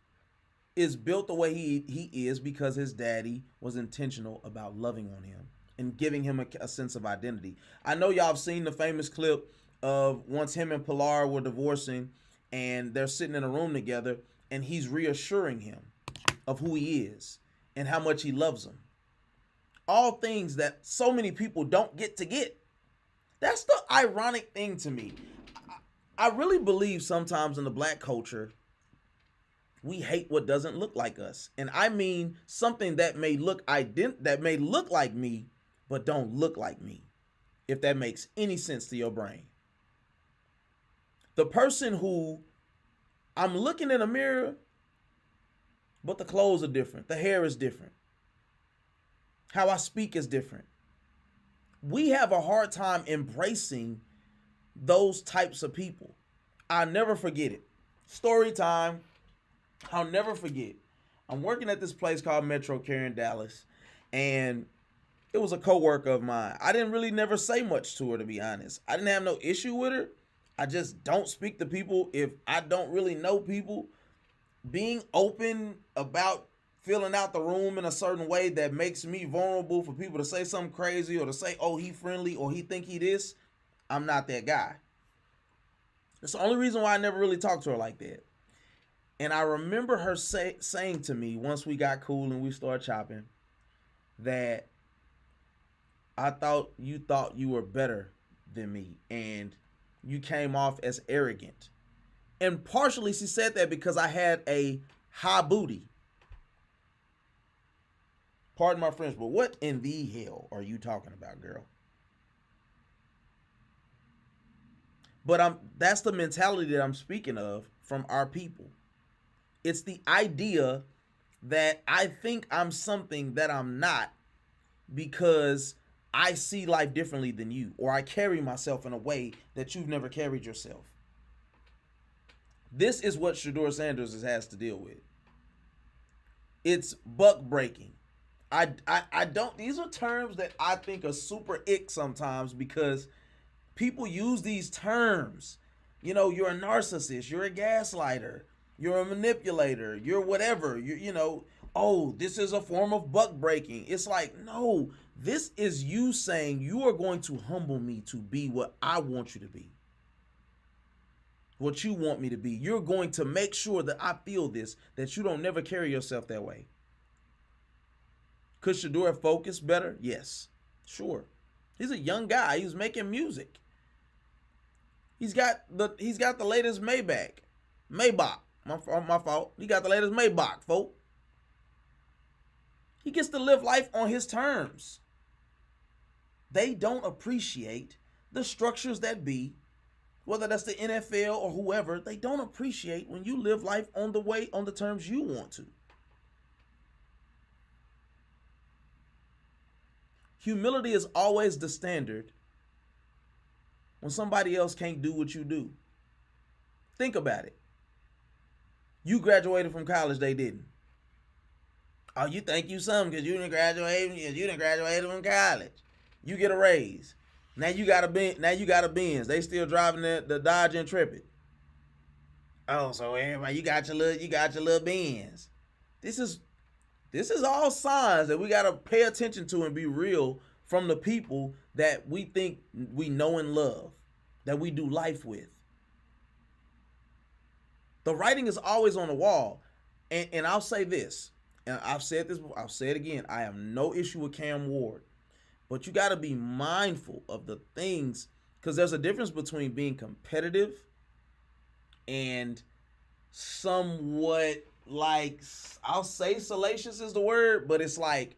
is built the way he is because his daddy was intentional about loving on him and giving him a sense of identity. I know y'all have seen the famous clip of once him and Pilar were divorcing and they're sitting in a room together and he's reassuring him of who he is and how much he loves him. All things that so many people don't get to get. That's the ironic thing to me. I really believe sometimes in the black culture, we hate what doesn't look like us. And I mean something that may look like me, but don't look like me. If that makes any sense to your brain. The person who I'm looking in a mirror, but the clothes are different. The hair is different. How I speak is different. We have a hard time embracing those types of people. I'll never forget it. Story time. I'll never forget. I'm working at this place called Metro Care in Dallas, and it was a coworker of mine. I didn't really never say much to her, to be honest. I didn't have no issue with her. I just don't speak to people if I don't really know people. Being open about filling out the room in a certain way that makes me vulnerable for people to say something crazy or to say, oh, he friendly or he think he this, I'm not that guy. That's the only reason why I never really talked to her like that. And I remember her saying to me once we got cool and we started chopping that I thought you were better than me and you came off as arrogant. And partially she said that because I had a high booty. Pardon my French, but what in the hell are you talking about, girl? But that's the mentality that I'm speaking of from our people. It's the idea that I think I'm something that I'm not because I see life differently than you, or I carry myself in a way that you've never carried yourself. This is what Sheduer Sanders has to deal with. It's buck breaking. I don't, these are terms that I think are super ick sometimes because people use these terms. You know, you're a narcissist, you're a gaslighter, you're a manipulator, you're whatever. You know, oh, this is a form of buck breaking. It's like, no, this is you saying you are going to humble me to be what I want you to be. What you want me to be. You're going to make sure that I feel this, that you don't never carry yourself that way. Could Sheduer focus better? Yes, sure. He's a young guy. He's making music. He's got the latest Maybach. My fault. He got the latest Maybach, folk. He gets to live life on his terms. They don't appreciate the structures that be, whether that's the NFL or whoever. They don't appreciate when you live life on the terms you want to. Humility is always the standard when somebody else can't do what you do. Think about it. You graduated from college, they didn't. Oh, you think you something because you didn't graduate from college. You get a raise. Now you got a Benz. They still driving the Dodge Intrepid. Oh, so everybody, you got your little Benz. This is all signs that we got to pay attention to and be real from the people that we think we know and love, that we do life with. The writing is always on the wall. And I'll say this, and I've said this before, I'll say it again. I have no issue with Cam Ward. But you got to be mindful of the things, because there's a difference between being competitive and somewhat, like, I'll say salacious is the word, but it's like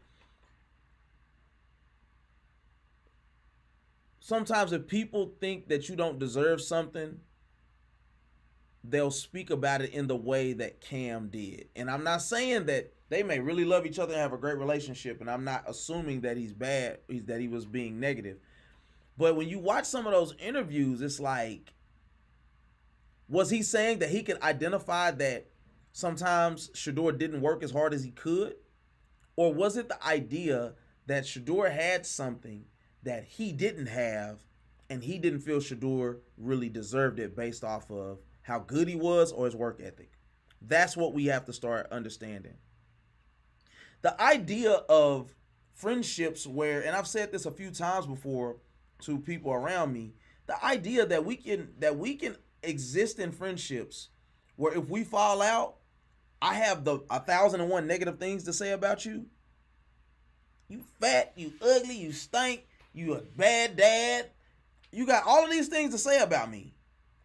sometimes if people think that you don't deserve something, they'll speak about it in the way that Cam did. And I'm not saying that they may really love each other and have a great relationship, and I'm not assuming that he's bad, that he was being negative. But when you watch some of those interviews, it's like, was he saying that he could identify that sometimes Sheduer didn't work as hard as he could? Or was it the idea that Sheduer had something that he didn't have, and he didn't feel Sheduer really deserved it based off of how good he was or his work ethic? That's what we have to start understanding. The idea of friendships where, and I've said this a few times before to people around me, the idea that we can exist in friendships where if we fall out, I have the 1,001 negative things to say about you. You fat, you ugly, you stink, you a bad dad. You got all of these things to say about me,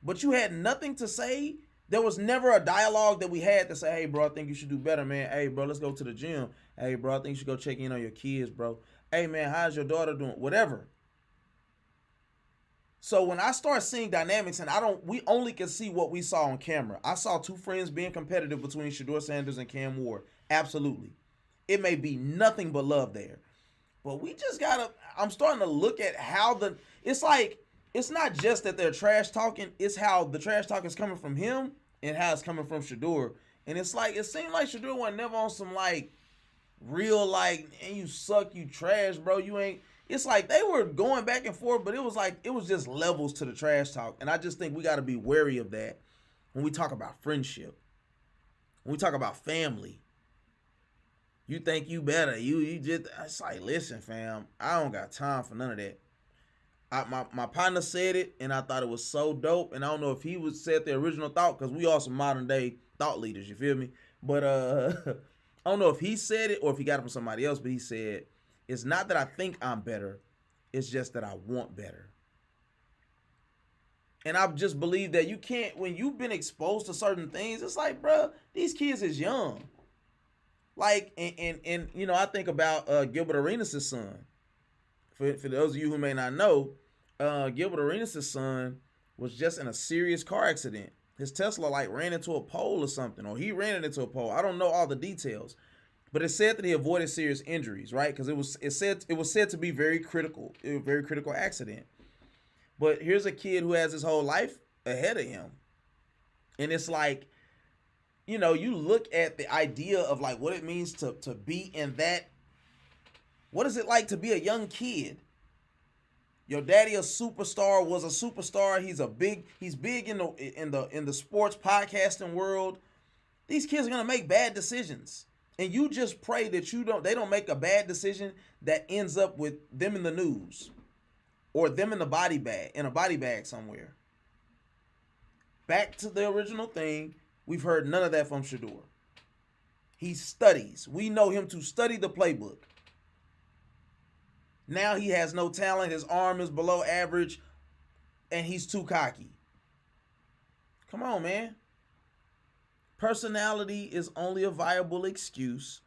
but you had nothing to say. There was never a dialogue that we had to say, hey, bro, I think you should do better, man. Hey, bro, let's go to the gym. Hey, bro, I think you should go check in on your kids, bro. Hey, man, how's your daughter doing? Whatever. So when I start seeing dynamics, and we only can see what we saw on camera. I saw two friends being competitive between Sheduer Sanders and Cam Ward. Absolutely. It may be nothing but love there. But we just I'm starting to look at how it's like, it's not just that they're trash talking, it's how the trash talk is coming from him and how it's coming from Sheduer. And it's like, it seemed like Sheduer was never on some like real like, and you suck, you trash, bro, you ain't. It's like they were going back and forth, but it was just levels to the trash talk. And I just think we got to be wary of that when we talk about friendship, when we talk about family. You think you better, you just, it's like, listen, fam, I don't got time for none of that. My partner said it, and I thought it was so dope. And I don't know if he said the original thought, because we are some modern day thought leaders, you feel me? But I don't know if he said it or if he got it from somebody else, but he said, it's not that I think I'm better, it's just that I want better. And I just believe that you can't, when you've been exposed to certain things, it's like, bro, these kids is young. Like, and you know, I think about Gilbert Arenas' son. For those of you who may not know, Gilbert Arenas' son was just in a serious car accident. His Tesla like ran into a pole or something, or he ran it into a pole. I don't know all the details, but it said that he avoided serious injuries, right? Because it was said to be very critical, a very critical accident. But here's a kid who has his whole life ahead of him, and it's like, you know, you look at the idea of like what it means to be in that. What is it like to be a young kid? Your daddy a superstar, was a superstar. He's big in the sports podcasting world. These kids are gonna make bad decisions. And you just pray that they don't make a bad decision that ends up with them in the news or them in a body bag somewhere. Back to the original thing, we've heard none of that from Sheduer. He studies. We know him to study the playbook. Now he has no talent. His arm is below average, and he's too cocky. Come on, man. Personality is only a viable excuse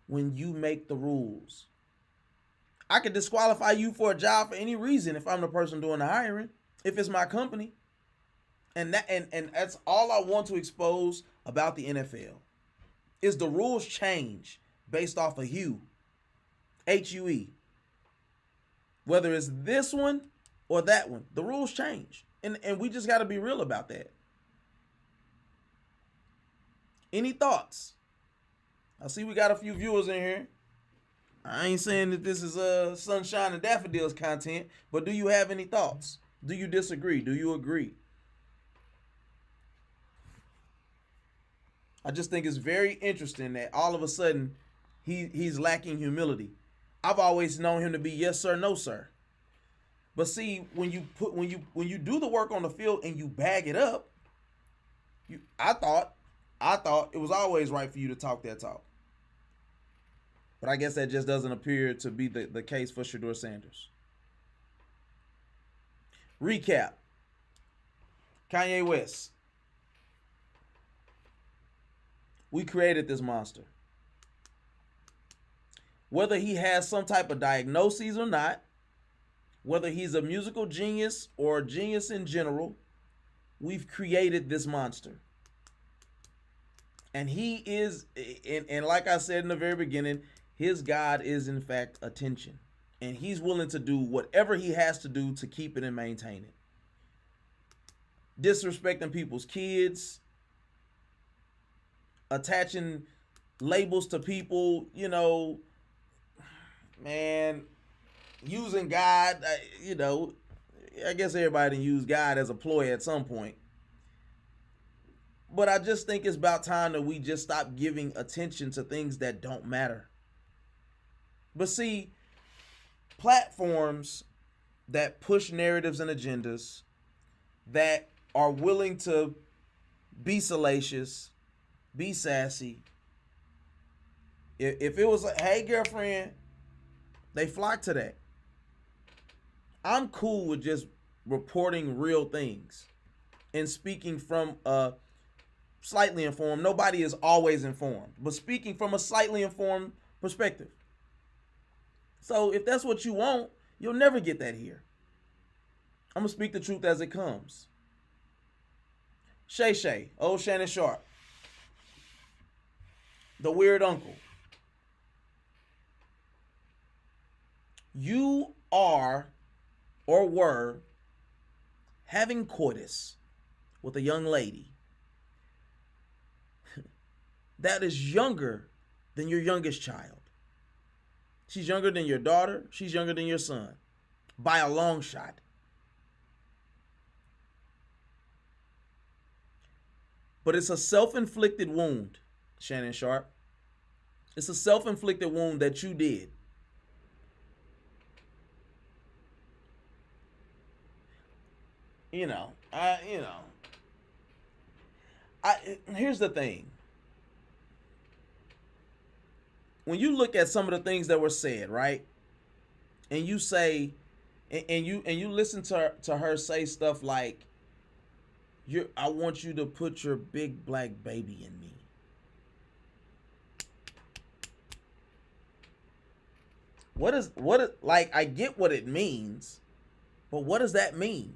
when you make the rules. I could disqualify you for a job for any reason if I'm the person doing the hiring, if it's my company. And that's all I want to expose about the NFL is the rules change based off of hue. H-U-E. Whether it's this one or that one, the rules change. And we just got to be real about that. Any thoughts? I see we got a few viewers in here. I ain't saying that this is sunshine and daffodils content, but do you have any thoughts? Do you disagree? Do you agree? I just think it's very interesting that all of a sudden he's lacking humility. I've always known him to be yes sir, no sir. But see, when you do the work on the field and you bag it up, I thought it was always right for you to talk that talk. But I guess that just doesn't appear to be the case for Sheduer Sanders. Recap. Kanye West. We created this monster. Whether he has some type of diagnosis or not, whether he's a musical genius or a genius in general, we've created this monster. And he is, and like I said in the very beginning, his God is in fact attention. And he's willing to do whatever he has to do to keep it and maintain it. Disrespecting people's kids, attaching labels to people, you know, man, using God, you know, I guess everybody can use God as a ploy at some point. But I just think it's about time that we just stop giving attention to things that don't matter. But see, platforms that push narratives and agendas, that are willing to be salacious, be sassy. If it was like, hey, girlfriend, they flock to that. I'm cool with just reporting real things and speaking from a slightly informed. Nobody is always informed, but speaking from a slightly informed perspective. So if that's what you want, you'll never get that here. I'm going to speak the truth as it comes. Shay, old Shannon Sharpe, the weird uncle. You are or were having coitus with a young lady that is younger than your youngest child. She's younger than your daughter. She's younger than your son by a long shot. But it's a self-inflicted wound, Shannon Sharpe. It's a self-inflicted wound that you did. Here's the thing. When you look at some of the things that were said, right? And you say, and you listen to her say stuff like, I want you to put your big black baby in me. like, I get what it means, but what does that mean?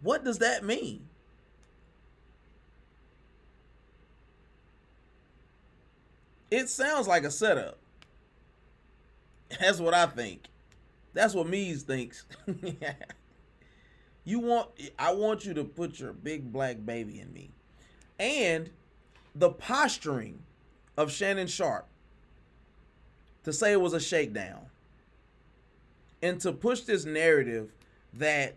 What does that mean? It sounds like a setup. That's what I think. That's what Mees thinks. I want you to put your big black baby in me. And the posturing of Shannon Sharpe to say it was a shakedown and to push this narrative that,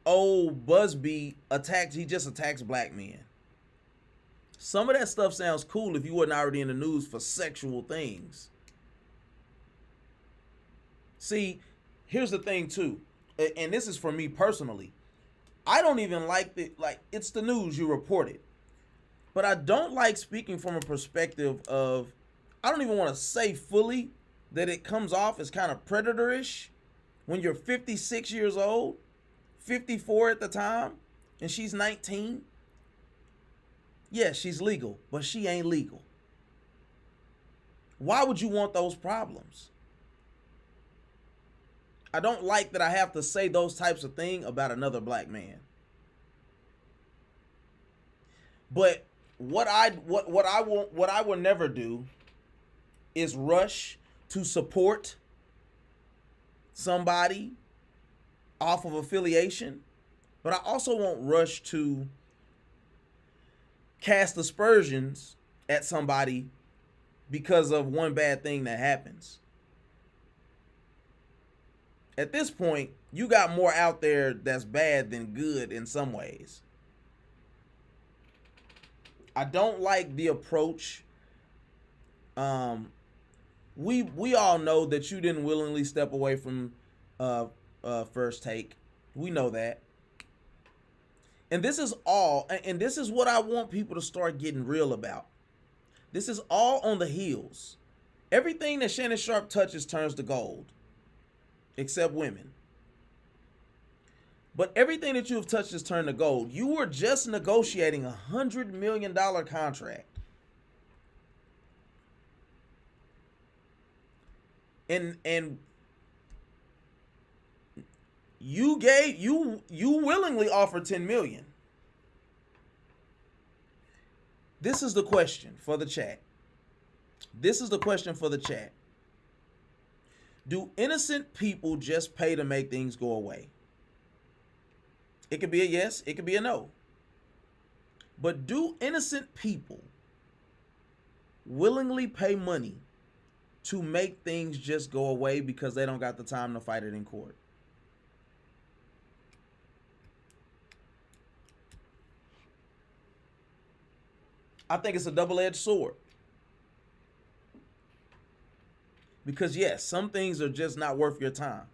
oh, Busby he just attacks black men. Some of that stuff sounds cool if you wasn't already in the news for sexual things. See, here's the thing too, and this is for me personally. I don't even like it's the news, you report it. But I don't like speaking from a perspective of, I don't even want to say fully that it comes off as kind of predatorish when you're 56 years old, 54 at the time, and she's 19. Yes, she's legal, but she ain't legal. Why would you want those problems? I don't like that I have to say those types of things about another black man. But what I will never do is rush to support somebody off of affiliation, but I also won't rush to cast aspersions at somebody because of one bad thing that happens. At this point, you got more out there that's bad than good in some ways. I don't like the approach. We all know that you didn't willingly step away from First Take. We know that. And this is what I want people to start getting real about. This is all on the heels. Everything that Shannon Sharpe touches turns to gold, except women. But everything that you have touched has turned to gold. You were just negotiating $100 million contract. And you willingly offered $10 million. This is the question for the chat. Do innocent people just pay to make things go away? It could be a yes, it could be a no. But do innocent people willingly pay money to make things just go away because they don't got the time to fight it in court? I think it's a double-edged sword. Because yes, some things are just not worth your time.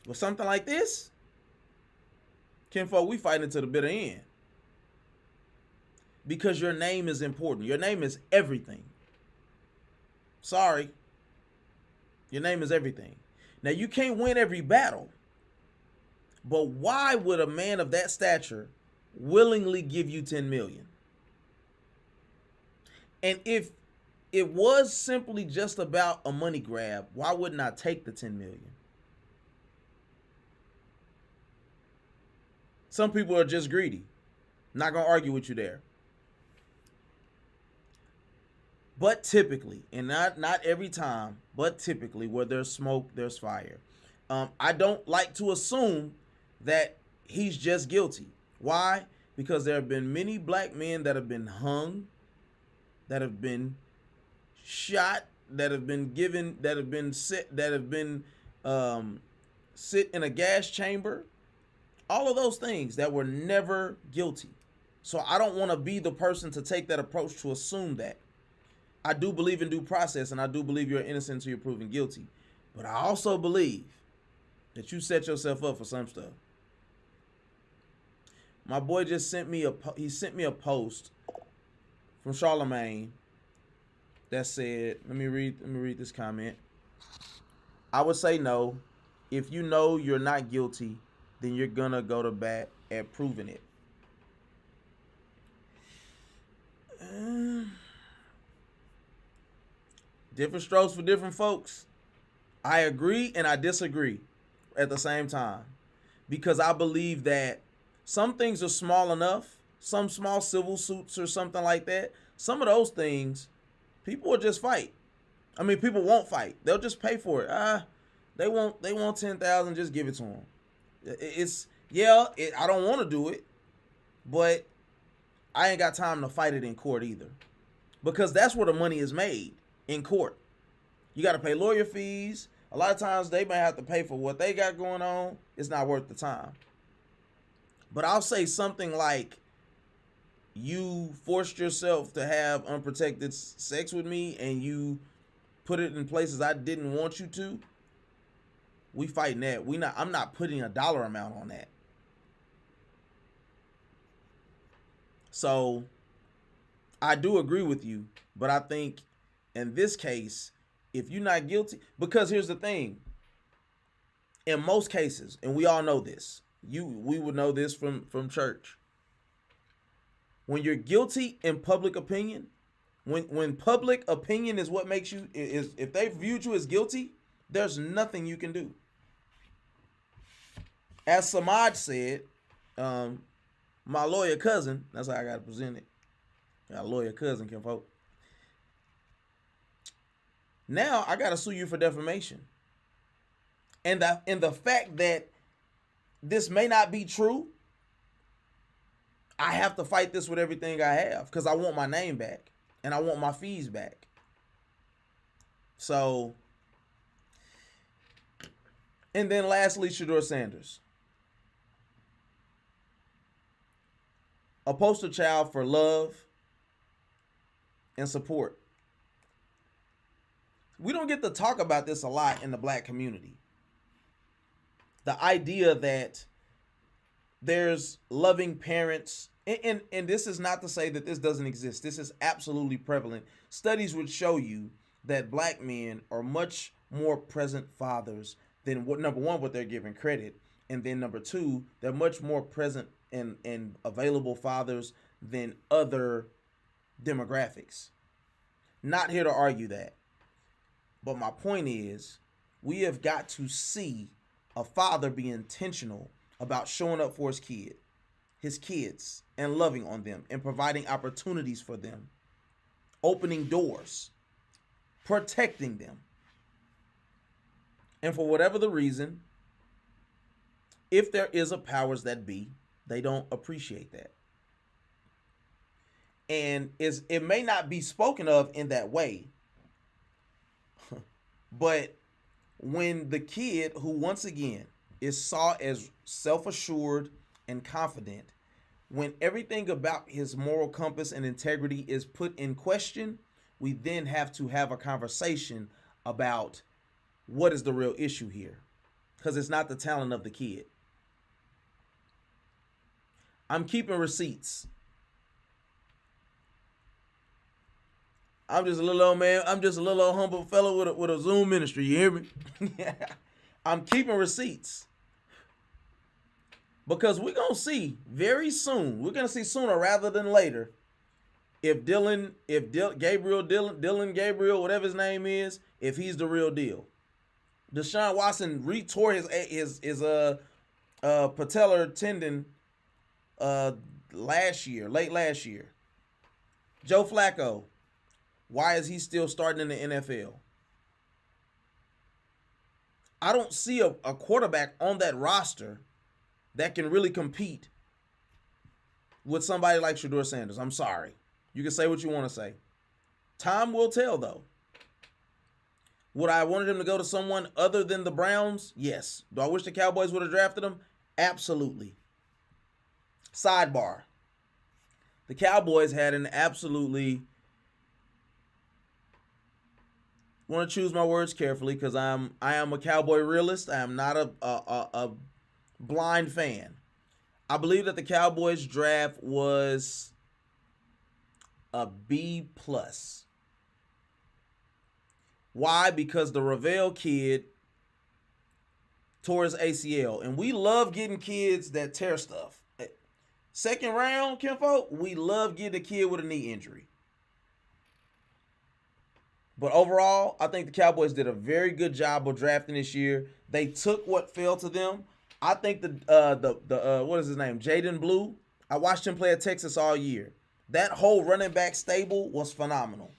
With something like this, kinfolk, we fighting to the bitter end. Because your name is important. Your name is everything. Sorry. Your name is everything. Now, you can't win every battle. But why would a man of that stature willingly give you $10 million? And if it was simply just about a money grab, why wouldn't I take the $10 million? Some people are just greedy. Not going to argue with you there. But typically, and not every time, but typically, where there's smoke, there's fire. I don't like to assume that he's just guilty. Why? Because there have been many black men that have been hung, that have been shot, that have been given, that have been sit in a gas chamber. All of those things that were never guilty. So I don't want to be the person to take that approach to assume that. I do believe in due process, and I do believe you're innocent until you're proven guilty. But I also believe that you set yourself up for some stuff. My boy just sent me a post from Charlemagne that said, let me read this comment. I would say no. If you know you're not guilty, then you're gonna go to bat at proving it. Different strokes for different folks. I agree and I disagree at the same time, because I believe that some things are small enough, some small civil suits or something like that. Some of those things, people will just fight. I mean, people won't fight. They'll just pay for it. They want 10,000. Just give it to them. I don't want to do it, but I ain't got time to fight it in court either, because that's where the money is made, in court. You got to pay lawyer fees. A lot of times they may have to pay for what they got going on. It's not worth the time. But I'll say something like, you forced yourself to have unprotected sex with me and you put it in places I didn't want you to. We fighting that. I'm not putting a dollar amount on that. So I do agree with you, but I think in this case, if you're not guilty, because here's the thing. In most cases, and we all know this, we would know this from church. When you're guilty in public opinion, when public opinion is what makes you, is if they viewed you as guilty, there's nothing you can do. As Samaj said, my lawyer cousin, that's how I got to present it. Got a lawyer cousin, can vote. Now I got to sue you for defamation. And the fact that this may not be true, I have to fight this with everything I have, because I want my name back and I want my fees back. So, and then lastly, Sheduer Sanders. A poster child for love and support. We don't get to talk about this a lot in the black community. The idea that there's loving parents, and this is not to say that this doesn't exist. This is absolutely prevalent. Studies would show you that black men are much more present fathers than what, number one, what they're given credit, and then number two, they're much more present and available fathers than other demographics. Not here to argue that. But my point is, we have got to see a father be intentional about showing up for his kids, and loving on them and providing opportunities for them, opening doors, protecting them. And for whatever the reason, if there is a powers that be, they don't appreciate that. And it may not be spoken of in that way, but when the kid, who once again is saw as self-assured and confident, when everything about his moral compass and integrity is put in question, we then have to have a conversation about what is the real issue here, because it's not the talent of the kid. I'm keeping receipts. I'm just a little old man. I'm just a little old humble fellow with a Zoom ministry. You hear me? I'm keeping receipts. Because we're going to see very soon, we're going to see sooner rather than later, if Dylan Gabriel, whatever his name is, if he's the real deal. Deshaun Watson retore his patellar tendon late last year. Joe Flacco, why is he still starting in the NFL? I don't see a quarterback on that roster that can really compete with somebody like Sheduer Sanders. I'm sorry. You can say what you want to say. Time will tell, though. Would I wanted him to go to someone other than the Browns? Yes. Do I wish the Cowboys would have drafted him? Absolutely. Sidebar. The Cowboys had an absolutely, want to choose my words carefully, because I am a Cowboy realist. I am not a blind fan. I believe that the Cowboys draft was a B+. Why? Because the Ravel kid tore his ACL, and we love getting kids that tear stuff. Second round, kinfolk, we love getting a kid with a knee injury. But overall, I think the Cowboys did a very good job of drafting this year. They took what fell to them. I think the what is his name, Jaden Blue. I watched him play at Texas all year. That whole running back stable was phenomenal.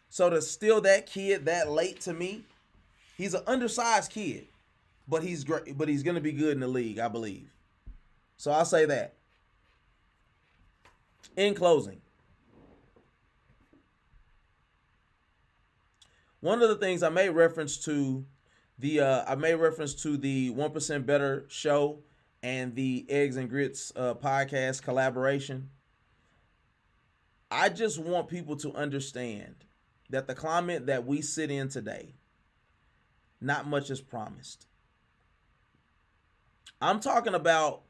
So to steal that kid that late, to me, he's an undersized kid, but he's great. But he's gonna be good in the league, I believe. So I'll say that. In closing, one of the things I made reference to the 1% Better show and the Eggs and Grits podcast collaboration. I just want people to understand that the climate that we sit in today, not much is promised. I'm talking about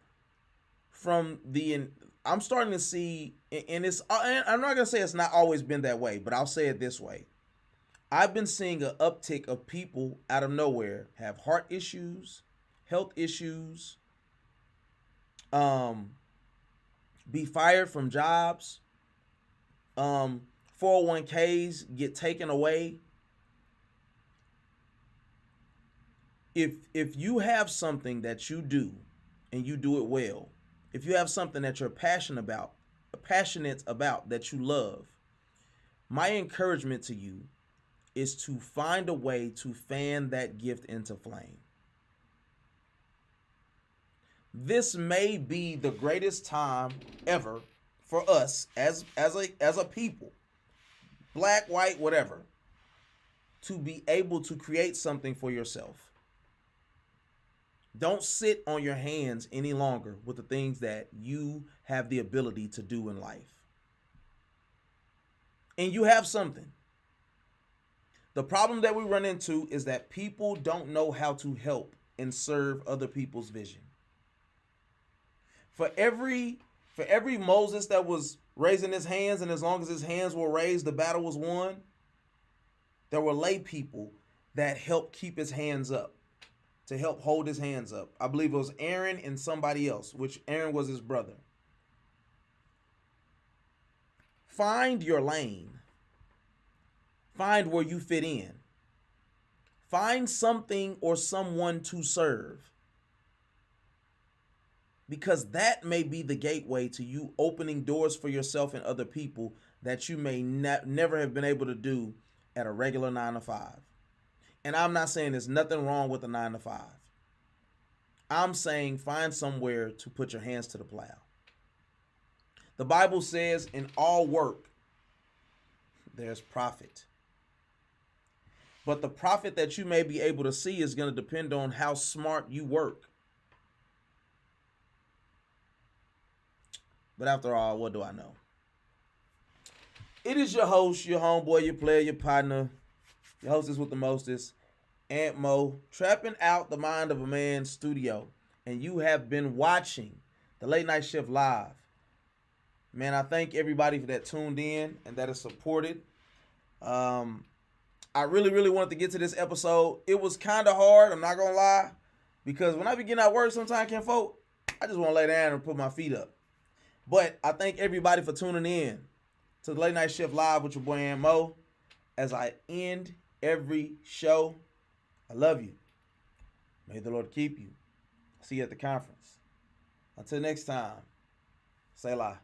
I'm starting to see, and I'm not going to say it's not always been that way, but I'll say it this way. I've been seeing an uptick of people out of nowhere have heart issues, health issues, be fired from jobs, 401ks get taken away. If you have something that you do and you do it well, if you have something that you're passionate about that you love, my encouragement to you is to find a way to fan that gift into flame. This may be the greatest time ever for us as a people, black, white, whatever, to be able to create something for yourself. Don't sit on your hands any longer with the things that you have the ability to do in life. And you have something. The problem that we run into is that people don't know how to help and serve other people's vision. For every Moses that was raising his hands, and as long as his hands were raised, the battle was won, there were lay people that helped keep his hands up, to help hold his hands up. I believe it was Aaron and somebody else, which Aaron was his brother. Find your lane. Find where you fit in. Find something or someone to serve. Because that may be the gateway to you opening doors for yourself and other people that you may never have been able to do at a regular 9-to-5. And I'm not saying there's nothing wrong with a 9-to-5. I'm saying find somewhere to put your hands to the plow. The Bible says in all work, there's profit. But the profit that you may be able to see is going to depend on how smart you work. But after all, what do I know? It is your host, your homeboy, your player, your partner, your hostess with the mostest, Aunt Mo, trapping out the mind of a man studio. And you have been watching the Late Night Shift live. Man, I thank everybody that tuned in and that has supported. I really, really wanted to get to this episode. It was kind of hard, I'm not going to lie. Because when I be getting out work sometimes, can't folk, I just want to lay down and put my feet up. But I thank everybody for tuning in to the Late Night Shift live with your boy Aunt Mo. As I end every show, I love you. May the Lord keep you. See you at the conference. Until next time, say la.